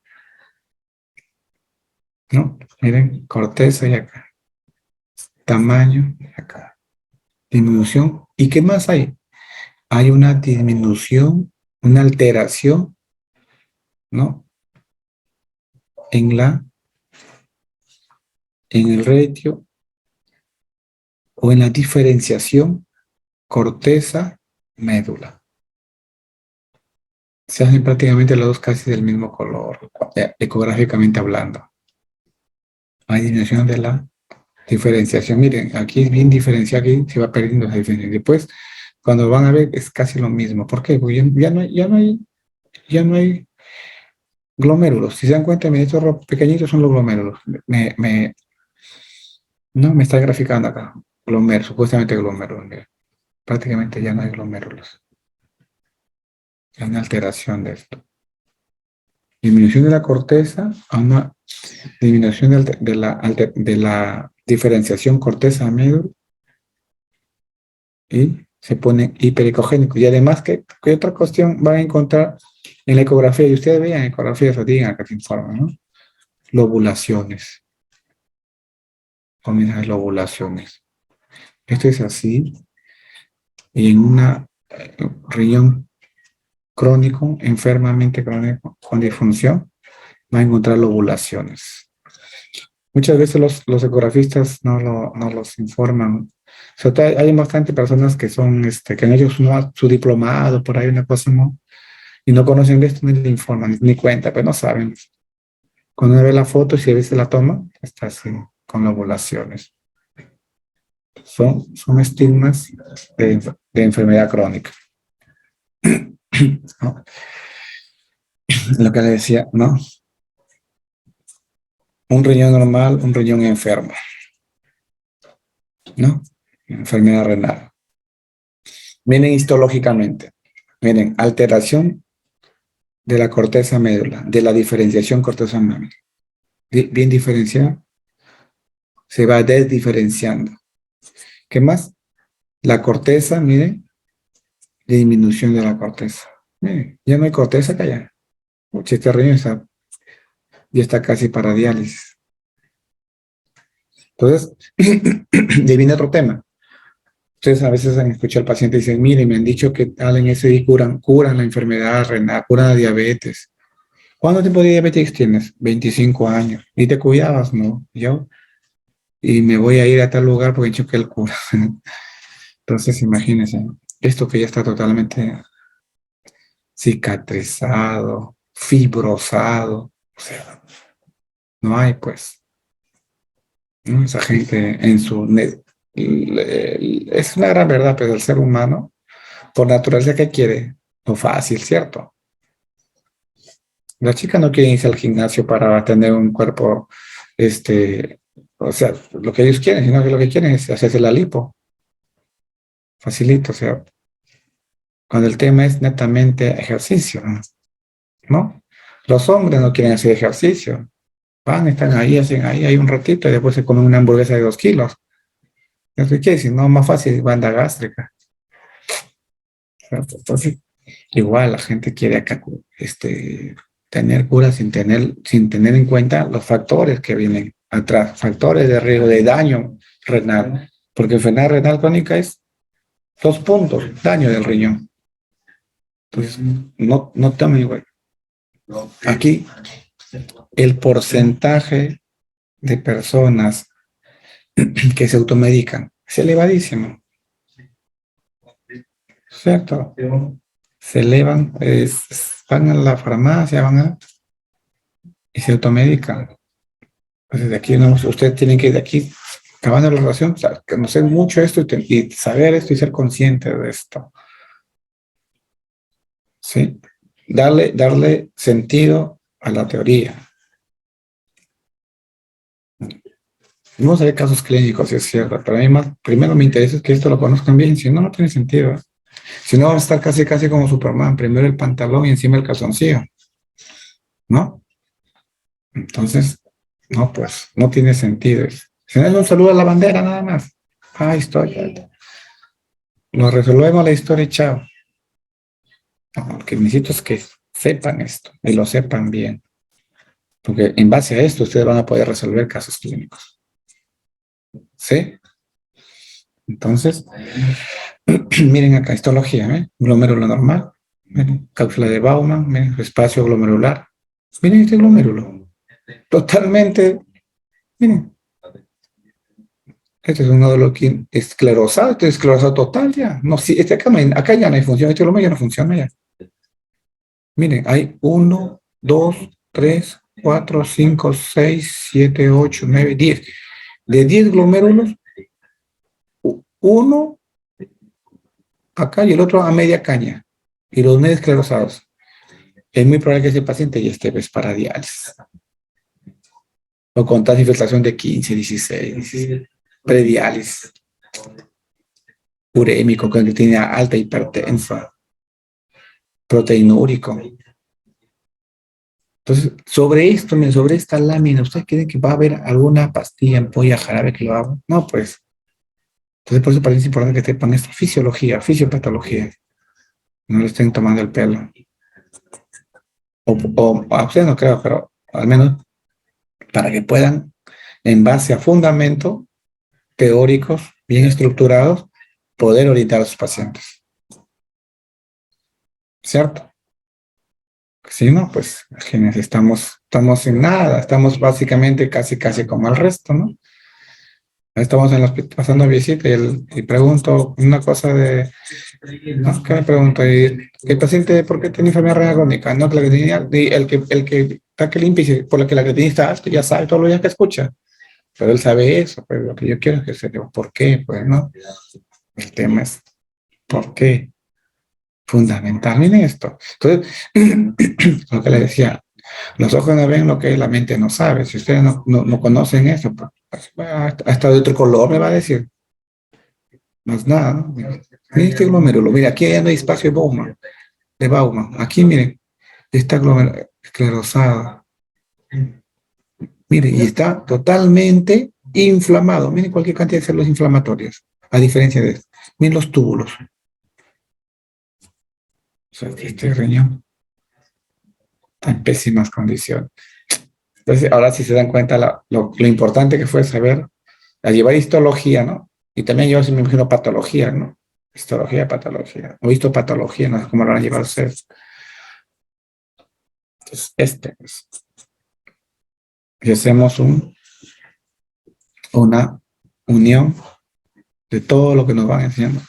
¿No? Miren, corteza y acá. Tamaño y acá. Disminución. ¿Y qué más hay? Hay una disminución, una alteración, ¿no? En el ratio o en la diferenciación corteza-médula. Se hacen prácticamente los dos casi del mismo color, ecográficamente hablando. Hay disminución de la diferenciación. Miren, aquí es bien diferenciado, aquí se va perdiendo esa diferencia. Después, cuando van a ver, es casi lo mismo. ¿Por qué? Porque ya no hay glomérulos. Si se dan cuenta, miren, estos pequeñitos son los glomérulos. No, me está graficando acá. Glomérulos, supuestamente glomérulos. Miren. Prácticamente ya no hay glomérulos. Hay una alteración de esto. Disminución de la corteza a una disminución de la diferenciación corteza-médula y se ponen hiperecogénicos. Y además, ¿qué otra cuestión van a encontrar en la ecografía? Y ustedes vean ecografías o digan que se informan, ¿no? Lobulaciones. Comienzan las lobulaciones. Esto es así. Y en una riñón crónico, enfermamente crónico, con disfunción, va a encontrar lobulaciones. Muchas veces los ecografistas no los informan. O sea, hay bastante personas que son, que han hecho su diplomado, por ahí una cosa, ¿no? Y no conocen de esto, ni le informan, ni cuenta, pero no saben. Cuando uno ve la foto y si a veces la toma, está así, con lobulaciones. Son estigmas de enfermedad crónica. ¿No? Lo que le decía, ¿no? Un riñón normal, un riñón enfermo, ¿no? Enfermedad renal. Miren histológicamente. Miren, alteración de la corteza médula, de la diferenciación corteza médula. Bien diferenciada, se va desdiferenciando. ¿Qué más? La corteza, miren, disminución de la corteza. Miren, ya no hay corteza que allá. Este riñón ya está casi para diálisis. Entonces, de viene otro tema. Ustedes a veces han escuchado al paciente y dicen, miren, me han dicho que tal en SI curan la enfermedad renal, curan la diabetes. ¿Cuánto tiempo de diabetes tienes? 25 años. ¿Y te cuidabas? No. Yo. Y me voy a ir a tal lugar porque he dicho que él cura. Entonces, imagínense, esto que ya está totalmente cicatrizado, fibrosado. O sea, no hay, pues. ¿No? Esa gente en su... Es una gran verdad, pero el ser humano, por naturaleza, ¿qué quiere? Lo fácil, ¿cierto? La chica no quiere irse al gimnasio para tener un cuerpo, o sea, lo que ellos quieren, sino que lo que quieren es hacerse la lipo. Facilito, o sea, cuando el tema es netamente ejercicio, ¿no? Los hombres no quieren hacer ejercicio. Van, están ahí, hacen ahí, hay un ratito y después se comen una hamburguesa de 2 kilos. ¿Qué quiere decir? No, más fácil, banda gástrica. Entonces, igual la gente quiere acá, tener cura sin tener en cuenta los factores que vienen atrás, factores de riesgo de daño renal, porque enfermedad renal crónica es 2 puntos, daño del riñón. Entonces, no tomen, güey. Aquí, el porcentaje de personas que se automedican es elevadísimo. ¿Cierto? Se elevan, van a la farmacia, y se automedican. Entonces, de aquí ustedes tienen que ir de aquí, acabando la relación, conocer mucho esto y saber esto y ser consciente de esto. ¿Sí? Darle sentido a la teoría. Vamos a ver casos clínicos, si es cierto, pero a mí primero me interesa que esto lo conozcan bien, si no, no tiene sentido. Si no, vamos a estar casi como Superman, primero el pantalón y encima el calzoncillo, ¿no? Entonces, no, pues, no tiene sentido. Si no es un saludo a la bandera, nada más. Historia. Lo resolvemos la historia y chao. No, lo que necesito es que sepan esto y lo sepan bien. Porque en base a esto ustedes van a poder resolver casos clínicos. ¿Sí? Entonces, miren acá, histología, glomérulo normal, miren, cápsula de Bowman, miren, espacio glomerular. Miren este glomérulo. Totalmente, miren. Este es un nódulo esclerosado, este es esclerosado total ya. No, sí, acá ya no hay función, este glomérulo ya no funciona ya. Miren, hay 1, 2, 3, 4, 5, 6, 7, 8, 9, 10. De 10 glomérulos, uno acá y el otro a media caña. Y los medio esclerosados. Es muy probable que ese paciente ya esté para diálisis. O con tasa de infiltración de 15, 16, 17. Prediálisis. Urémico, que tiene alta hipertensa. Proteinúrico. Entonces, sobre esto, sobre esta lámina, ¿ustedes creen que va a haber alguna pastilla, ampolla, jarabe que lo haga? No, pues. Entonces, por eso parece importante que sepan esto. Fisiopatología. No le estén tomando el pelo. O a ustedes no creo, pero al menos para que puedan, en base a fundamentos teóricos bien estructurados, poder orientar a sus pacientes. ¿Cierto? Si no, pues, imagínense, estamos sin nada, estamos básicamente casi como el resto, ¿no? Estamos en el hospital pasando visita y pregunto una cosa de... ¿no? ¿Qué me pregunto? ¿Y el paciente por qué tiene enfermedad renal crónica? No, que la creatinina, el que está que limpia, y por lo que la creatinina está alta, ya sabe todos los días que escucha. Pero él sabe eso, pero lo que yo quiero es que se diga, ¿por qué? Pues, ¿no? El tema es, ¿por qué? Fundamental. Miren esto. Entonces, lo que le decía, los ojos no ven lo que la mente no sabe. Si ustedes no conocen eso, pues, hasta de otro color me va a decir. Más nada, ¿no? Miren este glomérulo. Mira, aquí ya no hay espacio de Bowman. Aquí, miren, está esclerosado. Miren, y está totalmente inflamado. Miren cualquier cantidad de células inflamatorias, a diferencia de esto. Miren los túbulos. O sea, este riñón está en pésimas condiciones. Entonces, ahora sí se dan cuenta lo importante que fue saber, a llevar histología, ¿no? Y también yo, me imagino, patología, ¿no? Histología, patología. O histopatología, no sé cómo lo van a llevar ustedes. Entonces, y hacemos una unión de todo lo que nos van enseñando.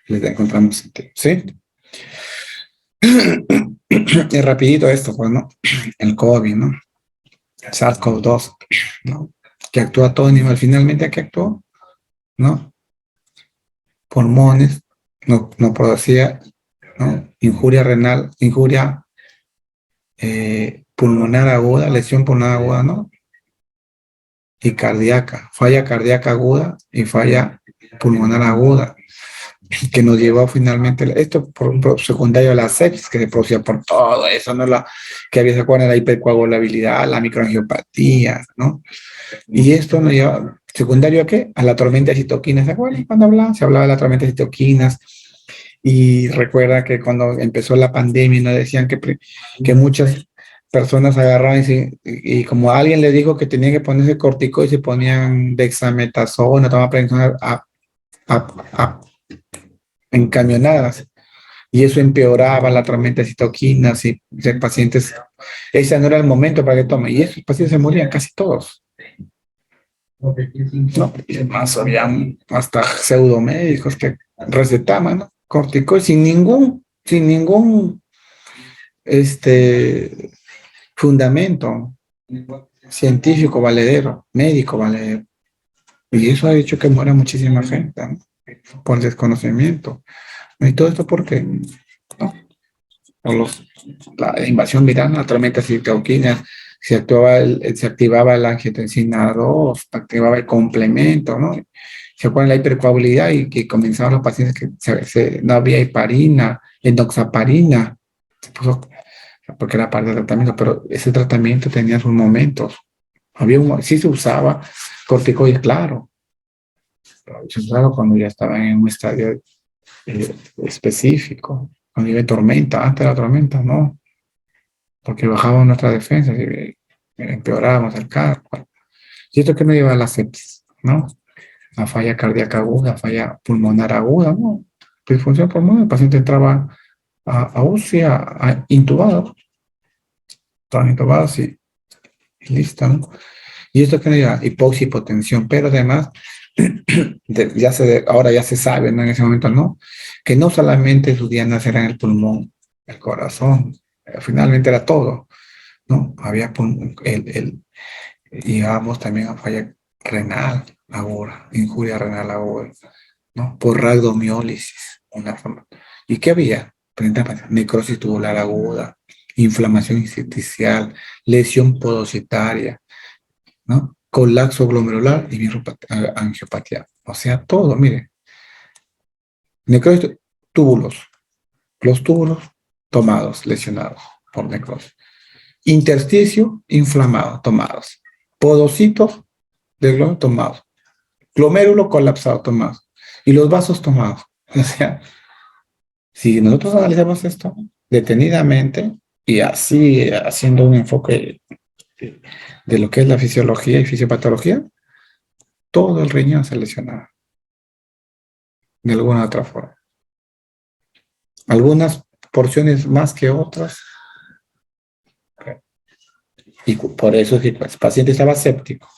Les encontramos sentido, ¿sí? Y rapidito esto, pues, ¿no? El COVID, ¿no? SARS-CoV-2, ¿no? Que actúa a todo nivel. Finalmente, ¿a qué actuó? ¿No? Pulmones, no producía, ¿no? Injuria renal, injuria pulmonar aguda, lesión pulmonar aguda, ¿no? Y cardíaca, falla cardíaca aguda y falla pulmonar aguda, que nos llevó finalmente, esto por secundario a la sepsis, que se producía por todo eso, ¿no? Que había, ¿se acuerdan? La hipercoagulabilidad, la microangiopatía, ¿no? Y esto nos lleva, ¿secundario a qué? A la tormenta de citoquinas, ¿se acuerdan? Cuando se hablaba de la tormenta de citoquinas, y recuerda que cuando empezó la pandemia nos decían que muchas personas agarraban y como alguien le dijo que tenía que ponerse corticoides, se ponían dexametasona, tomaban prednisona a- en camionadas. Y eso empeoraba la tormenta de citoquinas y de pacientes, ese no era el momento para que tomen. Y esos pacientes se morían casi todos. No, y además habían hasta pseudomédicos que recetaban, ¿no? Corticoides sin ningún este, fundamento científico valedero, médico valedero. Y eso ha hecho que muera muchísima gente, ¿no? Por desconocimiento. Y todo esto porque, ¿no? Por la invasión viral, la tormenta citocina, se activaba la angiotensina 2, se activaba el complemento, ¿no? Se acuerdan la hipercoagulabilidad y que comenzaban los pacientes que no había heparina, enoxaparina, se puso, porque era parte del tratamiento, pero ese tratamiento tenía sus momentos. Sí se usaba corticoides, claro, pero se usaba cuando ya estaban en un estadio específico, cuando iba tormenta, antes de la tormenta, no, porque bajábamos nuestra defensa y empeorábamos el carro. Y esto que nos lleva a la sepsis, ¿no? La falla cardíaca aguda, falla pulmonar aguda, ¿no? Disfunción pulmonar, el paciente entraba a UCI, intubado, estaban intubados y listo, ¿no? Y esto que nos lleva hipoxia, hipotensión, pero además, ahora ya se sabe, ¿no? En ese momento no, que no solamente sus dianas eran el pulmón, el corazón, finalmente era todo, ¿no? Había llegamos también a falla renal aguda, injuria renal aguda, ¿no? Por rhabdomiólisis, una forma. ¿Y qué había? Necrosis tubular aguda, inflamación intersticial, lesión podocitaria, ¿no? Colapso glomerular y angiopatía. O sea, todo, mire. Necrosis, túbulos. Los túbulos tomados, lesionados por necrosis. Intersticio inflamado, tomados. Podocitos del glomérulo tomados. Glomérulo colapsado, tomados. Y los vasos tomados. O sea, si nosotros analizamos esto detenidamente y así haciendo un enfoque de lo que es la fisiología y fisiopatología, todo el riñón se lesionaba de alguna otra forma. Algunas porciones más que otras. Y por eso es que el paciente estaba séptico,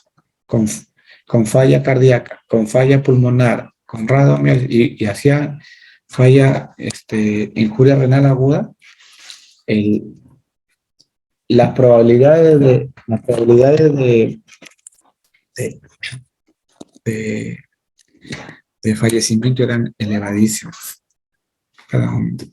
con falla cardíaca, con falla pulmonar, con rhabdomiólisis y hacía falla, injuria renal aguda, las probabilidades de, de fallecimiento eran elevadísimas. Cada momento.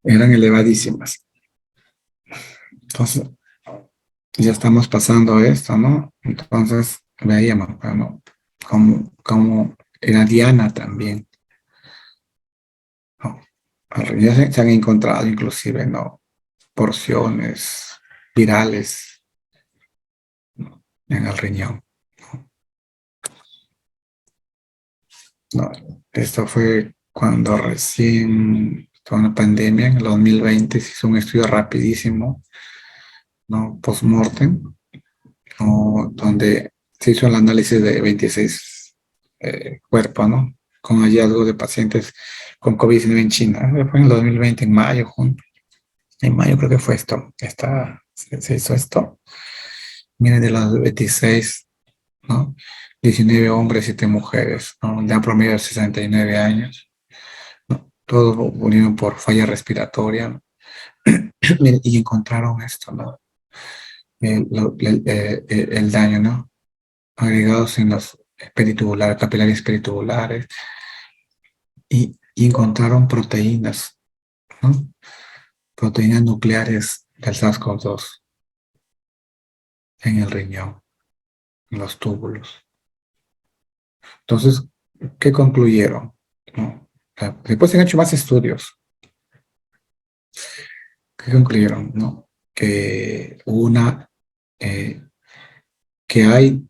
Eran elevadísimas. Entonces, ya estamos pasando esto, ¿no? Entonces, veíamos, ¿no? Como era Diana también. ¿No? Ya se han encontrado inclusive, ¿no? Porciones virales, ¿no? En el riñón. No, esto fue cuando recién, con la pandemia, en el 2020, se hizo un estudio rapidísimo, ¿no? Post-mortem, ¿no? Donde se hizo el análisis de 26 cuerpos, ¿no? Con hallazgos de pacientes con COVID-19 en China. Fue en el 2020, en mayo, junio. En mayo creo que fue esto. Se hizo esto. Miren, de los 26, ¿no? 19 hombres, 7 mujeres, ¿no? Ya promedio de 69 años, ¿no? Todos murieron por falla respiratoria, ¿no? Miren, y encontraron esto, ¿no? El daño, ¿no? Agregados en los peritubulares, capilares peritubulares, y encontraron proteínas, ¿no? Proteínas nucleares del SARS-CoV-2 en el riñón, en los túbulos. Entonces, ¿qué concluyeron? ¿No? Después se han hecho más estudios. ¿Qué concluyeron? ¿No? Que que hay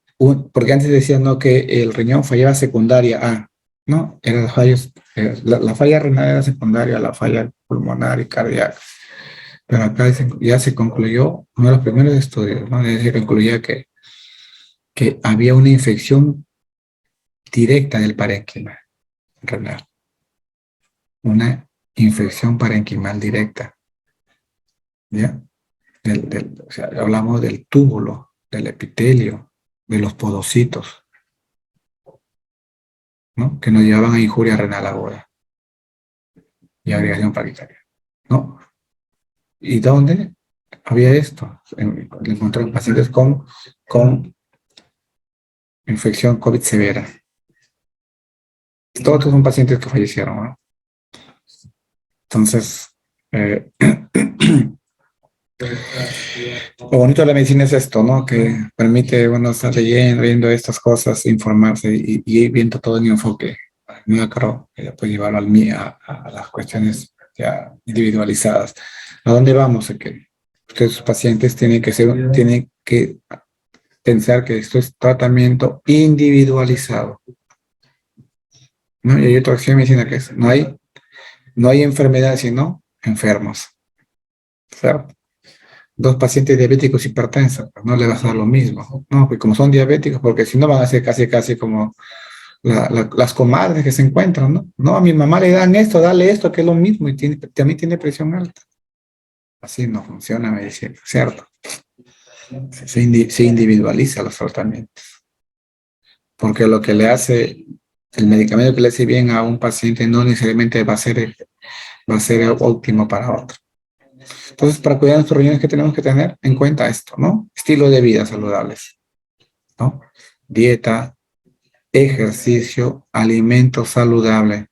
porque antes decían, ¿no? Que el riñón fallaba secundaria A, ¿no? Eran las fallas, la falla renal era secundaria a la falla pulmonar y cardíaca. Pero acá ya se concluyó, uno de los primeros estudios, ¿no? Se concluía que había una infección directa del parénquima renal. Una infección parenquimal directa, ¿ya? O sea, hablamos del túbulo, del epitelio, de los podocitos, ¿no? Que nos llevaban a injuria renal aguda y agregación paritaria, ¿no? ¿Y dónde había esto? Encontré en pacientes con infección COVID severa. Todos son pacientes que fallecieron, ¿no? Entonces, lo bonito de la medicina es esto, ¿no? Que permite, bueno, estar leyendo, viendo estas cosas, informarse y ir viendo todo en enfoque muy acaro, y después llevarlo a las cuestiones ya individualizadas. ¿A dónde vamos? A que ustedes, sus pacientes, tienen que pensar que esto es tratamiento individualizado, ¿no? Y hay otra acción de medicina que es, no hay enfermedades, sino enfermos, ¿cierto? Dos pacientes diabéticos hipertensos, pues no le vas a dar lo mismo, ¿no? Porque como son diabéticos, porque si no van a ser casi como las comadres que se encuentran, ¿no? No, a mi mamá le dan esto, dale esto, que es lo mismo, y también tiene presión alta. Así no funciona la medicina, ¿cierto? Se individualiza los tratamientos. Porque lo que le hace, el medicamento que le hace bien a un paciente no necesariamente va a ser óptimo para otro. Entonces, para cuidar nuestros riñones, ¿qué tenemos que tener en cuenta esto, no? Estilo de vida saludables, ¿no? Dieta, ejercicio, alimento saludable,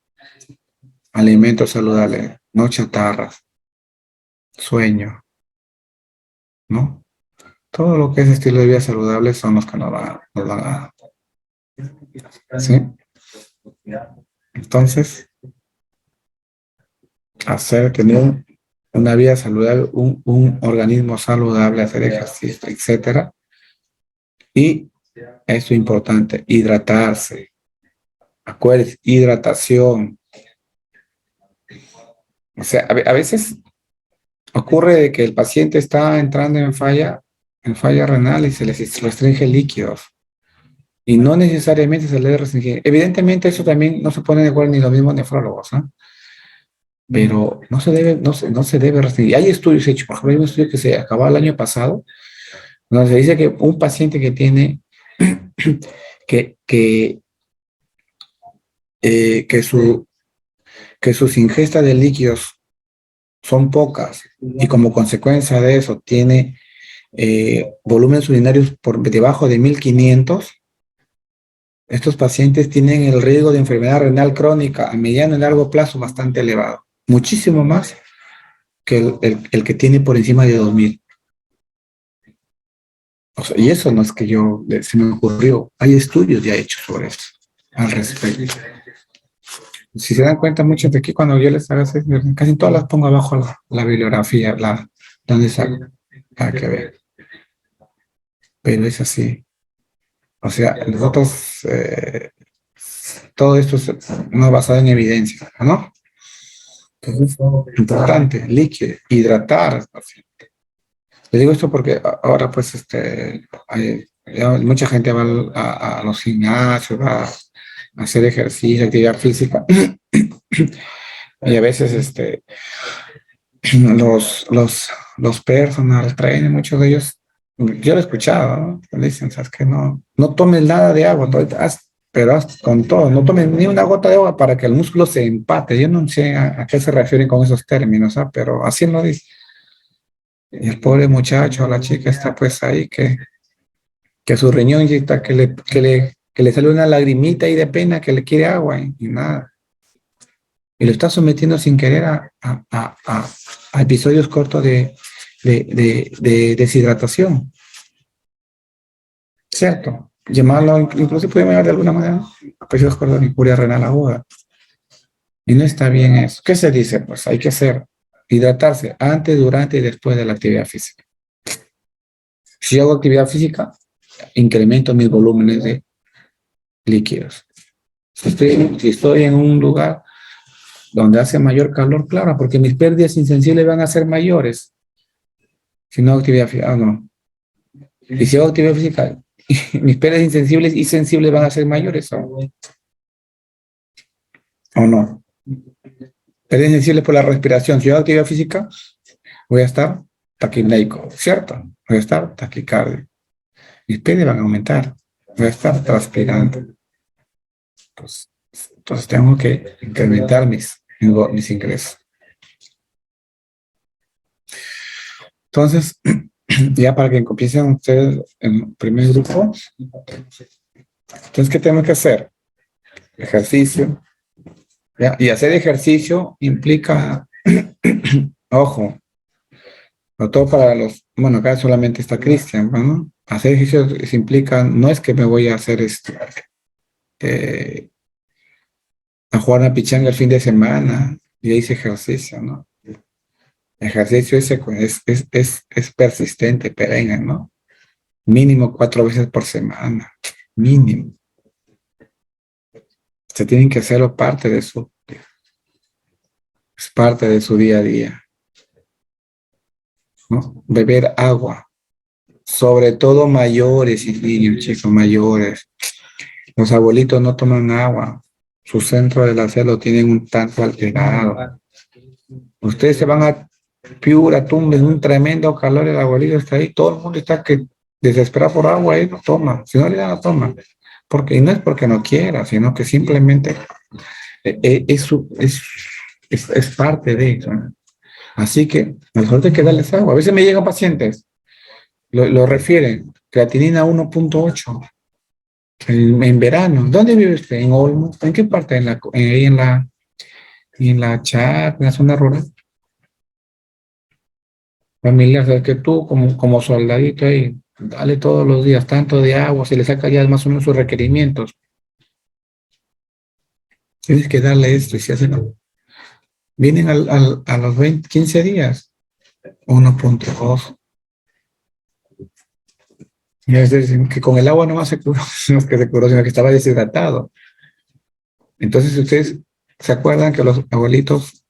no chatarras, sueño, ¿no? Todo lo que es estilo de vida saludable son los que nos van a ¿sí? Entonces, tener una vida saludable, un organismo saludable, hacer ejercicio, etcétera. Y eso es importante, hidratarse. Acuérdense, hidratación. O sea, a veces ocurre que el paciente está entrando en falla renal y se les restringe líquidos. Y no necesariamente se le debe restringir. Evidentemente eso también no se pone de acuerdo ni los mismos nefrólogos, ¿eh? Pero no se debe restringir. Hay estudios hechos, por ejemplo, hay un estudio que se acabó el año pasado, donde se dice que un paciente que tiene que sus ingestas de líquidos son pocas y como consecuencia de eso tiene volúmenes urinarios por debajo de 1500, estos pacientes tienen el riesgo de enfermedad renal crónica a mediano y largo plazo bastante elevado, muchísimo más que el que tiene por encima de 2000. O sea, y eso no es que se me ocurrió, hay estudios ya hechos sobre eso, al respecto. Si se dan cuenta, muchos de aquí cuando yo les hago así, casi todas las pongo abajo la bibliografía, donde saco, para que vean. Pero es así. O sea, nosotros, todo esto es no basado en evidencia, ¿no? Entonces, importante, líquido, hidratar. Le digo esto porque ahora, pues, mucha gente va a los gimnasios, va a hacer ejercicio, actividad física, y a veces, los personal trainers, muchos de ellos, yo lo he escuchado, ¿no? Le dicen, ¿sabes qué? No tomes nada de agua, pero haz con todo, no tomes ni una gota de agua para que el músculo se empate. Yo no sé a qué se refieren con esos términos, ¿ah? Pero así lo dice. Y el pobre muchacho, la chica está pues ahí que su riñón está, que le sale una lagrimita ahí de pena, que le quiere agua y nada. Y lo está sometiendo sin querer a episodios cortos de deshidratación. ¿Cierto? Llamarlo, incluso puede llamar de alguna manera, episodios cortos de injuria renal aguda. Y no está bien eso. ¿Qué se dice? Pues hay que hidratarse antes, durante y después de la actividad física. Si hago actividad física, incremento mis volúmenes de líquidos. Si estoy en un lugar donde hace mayor calor, claro, porque mis pérdidas insensibles van a ser mayores. Si no hago actividad física, no. Y si hago actividad física, mis pérdidas insensibles y sensibles van a ser mayores, ¿o no? Pérdidas insensibles por la respiración. Si hago actividad física, voy a estar taquipneico, ¿cierto? Voy a estar taquicardia. Mis pérdidas van a aumentar. Voy a estar transpirando. Entonces tengo que incrementar mis ingresos. Entonces, ya para que empiecen ustedes en el primer grupo, entonces, ¿qué tenemos que hacer? Ejercicio. ¿Ya? Y hacer ejercicio implica, ojo, sobre todo para los, bueno, acá solamente está Cristian, ¿no? Hacer ejercicio implica, no es que me voy a hacer a jugar una pichanga el fin de semana y hice ejercicio, ¿no? Ejercicio es persistente, perenne, ¿no? Mínimo 4 veces por semana, mínimo. Se tienen que hacerlo parte de su día a día, ¿no? Beber agua, sobre todo mayores y niños, chicos, mayores. Los abuelitos no toman agua, su centro de la sed lo tienen un tanto alterado. Ustedes se van a Piura, Tumbes, un tremendo calor, el abuelito está ahí, todo el mundo está que desesperado por agua, y no toma, si no le da, no toma. Y no es porque no quiera, sino que simplemente es parte de eso, ¿no? Así que mejor hay que darles agua. A veces me llegan pacientes, lo refieren, creatinina 1.8 en verano. ¿Dónde vive usted? ¿En Olmo? ¿En qué parte? Ahí en la Chat, en la zona rural. Familia, o sea, que tú como soldadito ahí, dale todos los días tanto de agua, se le saca ya más o menos sus requerimientos. Tienes que darle esto, y si hacen, vienen a los 15 días, 1.2. Y es decir, que con el agua no más se curó, no es que se curó, sino que estaba deshidratado. Entonces, ustedes se acuerdan que los abuelitos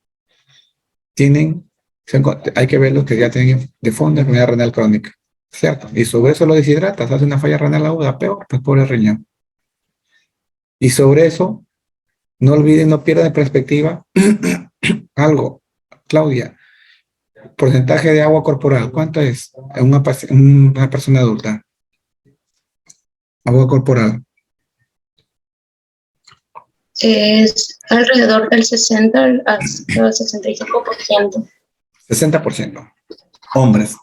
hay que verlos que ya tienen de fondo enfermedad renal crónica, ¿cierto? Y sobre eso lo deshidratas, hace una falla renal aguda, peor, pues pobre riñón. Y sobre eso, no olviden, no pierdan de perspectiva algo. Claudia, porcentaje de agua corporal, ¿cuánto es en una persona adulta? Agua corporal. Es alrededor del 60 hasta 65%. 60%. Hombres.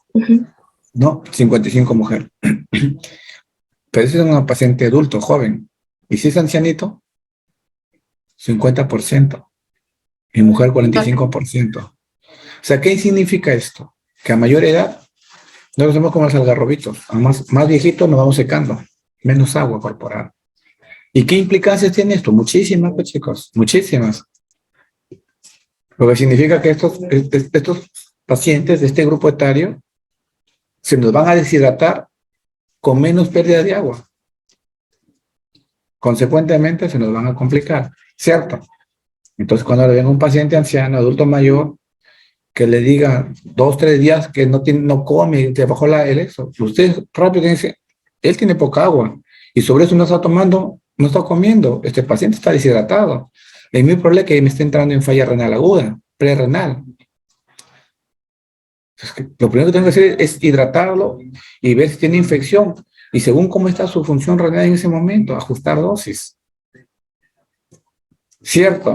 ¿No? 55 mujeres. Pero ese es un paciente adulto, joven. Y si es ancianito, 50%. Y mujer, 45%. O sea, ¿qué significa esto? Que a mayor edad, no lo hacemos como los algarrobitos. A más viejitos nos vamos secando. Menos agua corporal. ¿Y qué implicancias tiene esto? Muchísimas, pues, chicos. Muchísimas. Lo que significa que estos pacientes de este grupo etario se nos van a deshidratar con menos pérdida de agua. Consecuentemente, se nos van a complicar, ¿cierto? Entonces, cuando le venga un paciente anciano, adulto mayor, que le diga 2, 3 días que no come, te bajó el eso, usted rápido dice, él tiene poca agua, y sobre eso no está tomando, no está comiendo, este paciente está deshidratado. El mismo problema es que me está entrando en falla renal aguda, prerrenal. Lo primero que tengo que hacer es hidratarlo y ver si tiene infección. Y según cómo está su función renal en ese momento, ajustar dosis. ¿Cierto?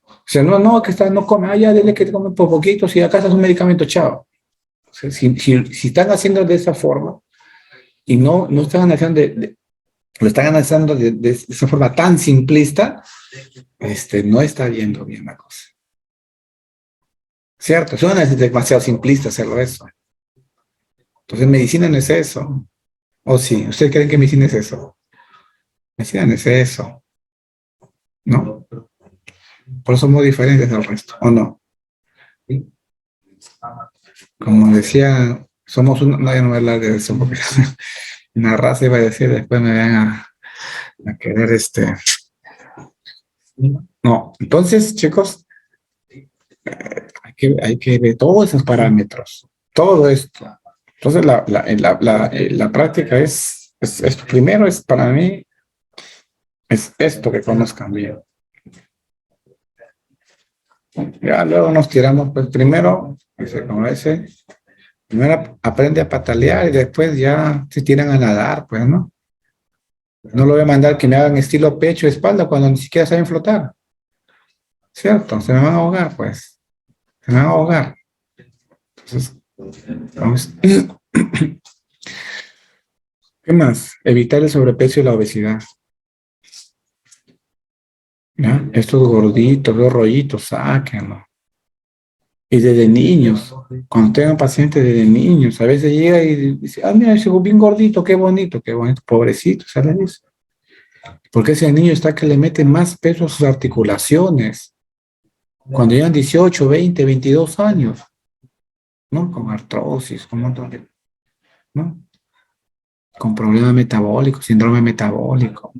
O sea, no, que no come, ya dile que come por poquito, si acá está su medicamento, chao. O sea, si están haciendo de esa forma y no están haciendo lo están analizando de esa forma tan simplista, no está yendo bien la cosa. ¿Cierto? Suena demasiado simplista hacerlo eso. Entonces, medicina no es eso. ¿O sí? ¿Ustedes creen que medicina es eso? Medicina no es eso. ¿No? Por eso somos diferentes del resto, ¿o no? Como decía, somos no voy a hablar de eso porque una raza iba a decir, después me van a querer No, entonces, chicos, hay que ver todos esos parámetros, todo esto. Entonces, la práctica primero es para mí, es esto que conozcan bien. Ya luego nos tiramos, pues primero, como ese, primero aprende a patalear y después ya se tiran a nadar, pues, ¿no? No lo voy a mandar que me hagan estilo pecho y espalda cuando ni siquiera saben flotar. ¿Cierto? Se me van a ahogar, pues. Se me van a ahogar. Entonces, vamos. ¿Qué más? Evitar el sobrepeso y la obesidad. ¿Ya? Estos gorditos, los rollitos, sáquenlo. Y desde niños, cuando tengan pacientes desde niños, a veces llega y dice, ah, mira, ese bien gordito, qué bonito, pobrecito, ¿sabes eso? Porque ese niño está que le mete más peso a sus articulaciones. Cuando llegan 18, 20, 22 años, ¿no? Con artrosis, con un montón de, ¿no? Con problemas metabólicos, síndrome metabólico,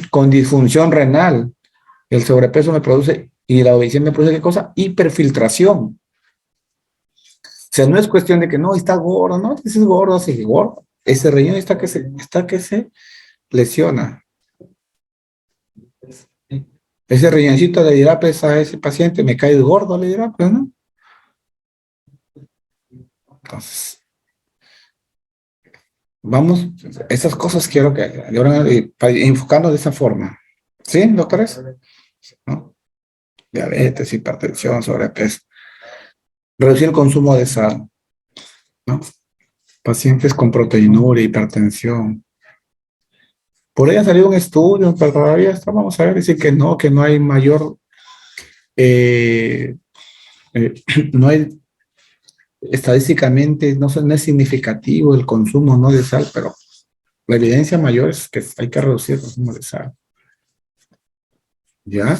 con disfunción renal. El sobrepeso me produce, y la obesidad me produce, ¿qué cosa? Hiperfiltración. O sea, no es cuestión de que no, está gordo, no, ese es gordo, así gordo. Ese riñón está que se lesiona. Ese riñoncito le dirá pues a ese paciente, me cae gordo, le dirá, pues, ¿no? Entonces, vamos, esas cosas quiero que, enfocando de esa forma. ¿Sí, doctores? ¿No? Diabetes, hipertensión, sobrepeso. Reducir el consumo de sal, ¿no? Pacientes con proteinuria, hipertensión. Por ahí ha salido un estudio, pero todavía vamos a ver, decir que no hay mayor, eh, no hay, estadísticamente, no es significativo el consumo, ¿no?, de sal, pero la evidencia mayor es que hay que reducir el consumo de sal. ¿Ya?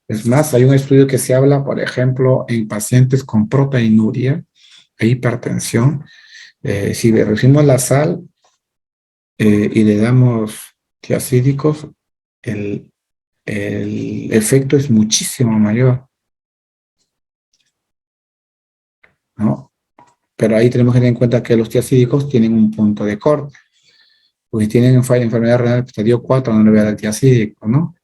Es más, hay un estudio que se habla, por ejemplo, en pacientes con proteinuria e hipertensión. Si reducimos la sal y le damos tiacídicos, el efecto es muchísimo mayor, ¿no? Pero ahí tenemos que tener en cuenta que los tiacídicos tienen un punto de corte. Porque si tienen enfermedad renal estadio 4, no le voy a dar tiacídico, ¿no?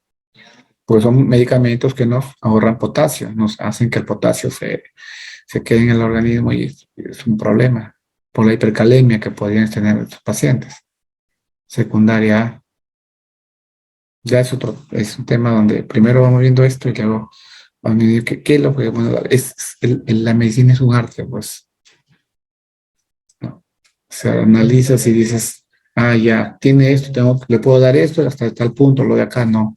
Porque son medicamentos que nos ahorran potasio, nos hacen que el potasio se quede en el organismo y es un problema por la hipercalemia que podrían tener estos pacientes. Secundaria A. Ya es un tema donde primero vamos viendo esto y luego vamos a ver qué es lo que podemos dar. La medicina es un arte, pues. ¿No? O sea, analizas y dices, ah, ya, tiene esto, le puedo dar esto hasta tal punto, lo de acá no.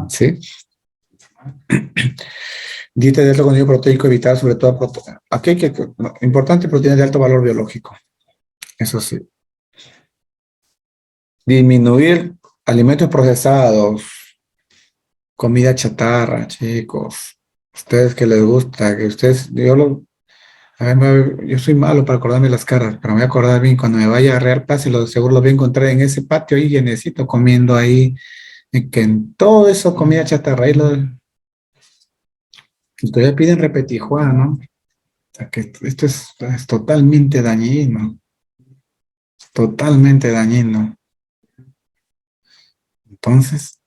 ¿Sí? Dieta de alto contenido proteico, evitar sobre todo aquí hay que, importante, proteínas de alto valor biológico. Eso sí. Disminuir alimentos procesados, comida chatarra, chicos. Ustedes que les gusta, que ustedes, a ver, yo soy malo para acordarme las caras, pero me voy a acordar bien cuando me vaya a Real Plaza y seguro lo voy a encontrar en ese patio ahí llenecito comiendo ahí, y que en todo eso comida chatarra, ahí ustedes piden repetijuana, ¿no? O sea, que esto es totalmente dañino, totalmente dañino. Entonces,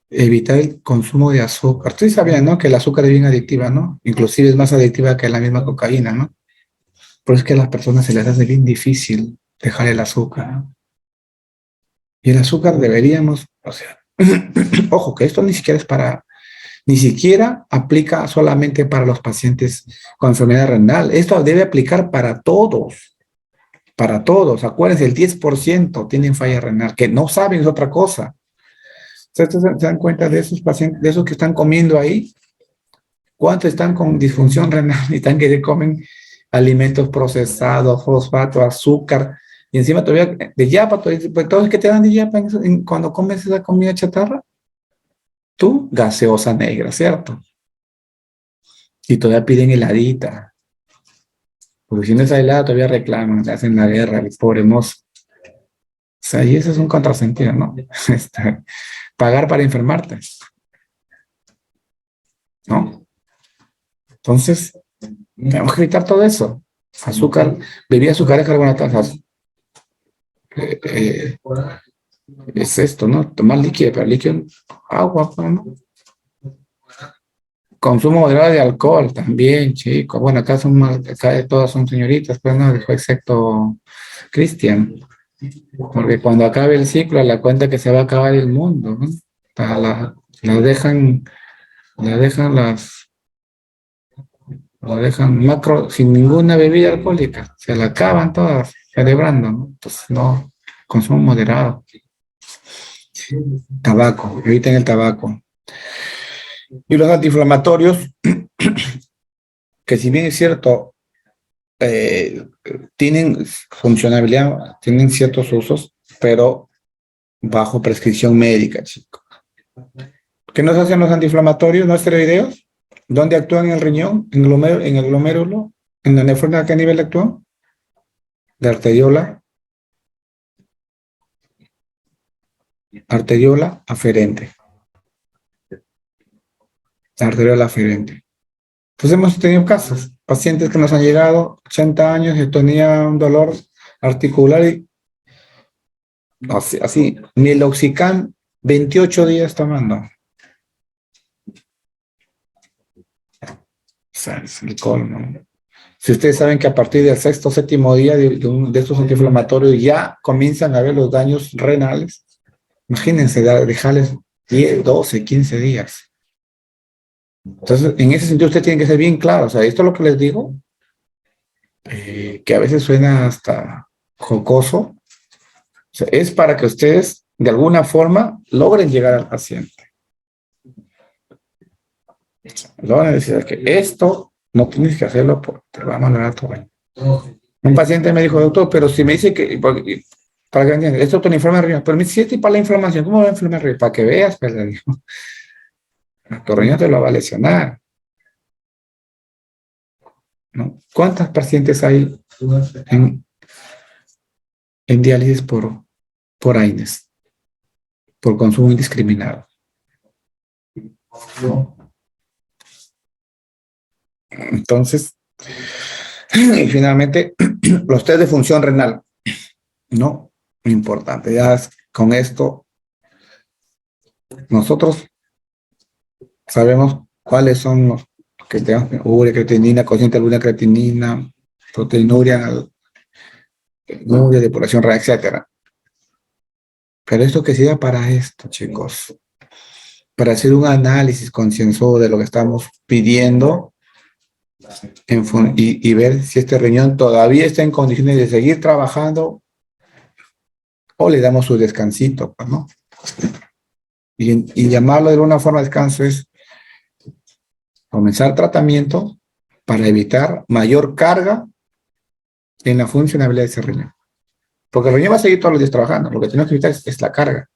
evitar el consumo de azúcar. Ustedes sabían, ¿no?, que el azúcar es bien adictiva, ¿no? Inclusive es más adictiva que la misma cocaína, ¿no? Por eso es que a las personas se les hace bien difícil dejar el azúcar, ¿no? Y el azúcar deberíamos, o sea, ojo, que esto ni siquiera aplica solamente para los pacientes con enfermedad renal. Esto debe aplicar para todos. Para todos. Acuérdense, el 10% tienen falla renal, que no saben es otra cosa. ¿Ustedes se dan cuenta de esos pacientes, de esos que están comiendo ahí? ¿Cuántos están con disfunción renal y están que comen alimentos procesados, fosfato, azúcar? Y encima todavía de yapa, todos que te dan de yapa cuando comes esa comida chatarra. Tú, gaseosa negra, ¿cierto? Y todavía piden heladita. Porque si no es helada, todavía reclaman, le hacen la guerra, el pobre mozo. sea, y eso es un contrasentido, ¿no? Pagar para enfermarte, ¿no? Entonces, tenemos que evitar todo eso. Azúcar, bebidas azúcares carbonatadas. Es esto, ¿no? Tomar líquido, pero líquido, agua, pues, ¿no? Consumo moderado de alcohol también, chicos. Bueno, acá todas son señoritas, pues no, excepto Cristian. Porque cuando acabe el ciclo, la cuenta que se va a acabar el mundo, ¿no? La dejan, la dejan la dejan macro sin ninguna bebida alcohólica. Se la acaban todas, celebrando, ¿no? Entonces, no, consumo moderado. Tabaco, eviten el tabaco. Y los antiinflamatorios, que si bien es cierto, tienen funcionalidad, tienen ciertos usos, pero bajo prescripción médica, chicos. ¿Qué nos hacen los antiinflamatorios, no esteroideos? ¿Dónde actúan en el riñón? ¿En el glomérulo? ¿En la nefrona a qué nivel actúan? De arteriola aferente. Arteriola aferente. Entonces hemos tenido casos, pacientes que nos han llegado, 80 años, y tenía un dolor articular y así, Meloxicam, 28 días tomando. O sea, es el colmo. Si ustedes saben que a partir del sexto o séptimo día de estos antiinflamatorios ya comienzan a ver los daños renales, imagínense dejarles 10, 12, 15 días. Entonces, en ese sentido usted tiene que ser bien claro. O sea, esto es lo que les digo, que a veces suena hasta jocoso. O sea, es para que ustedes, de alguna forma, logren llegar al paciente. Logren decir que esto no tienes que hacerlo porque te va a malograr tu riñón. Un paciente me dijo, doctor, pero si me dice que, para que entiendan, esto te lo inflama el riñón, pero me dice, si es para la inflamación, ¿cómo va a inflamar el riñón? Para que veas, pues le digo, tu riñón te lo va a lesionar. ¿No? ¿Cuántas pacientes hay en diálisis por AINES? Por consumo indiscriminado. Entonces, y finalmente, los test de función renal, ¿no? Importante. Ya con esto, nosotros sabemos cuáles son los que tenemos: urea, creatinina, cociente alguna creatinina, proteinuria, depuración renal, etcétera. Pero esto que sirva para esto, chicos, para hacer un análisis concienzudo de lo que estamos pidiendo y ver si este riñón todavía está en condiciones de seguir trabajando o le damos su descansito, pues, ¿no? Y llamarlo de alguna forma descanso es comenzar tratamiento para evitar mayor carga en la funcionalidad de ese riñón. Porque el riñón va a seguir todos los días trabajando. Lo que tenemos que evitar es la carga.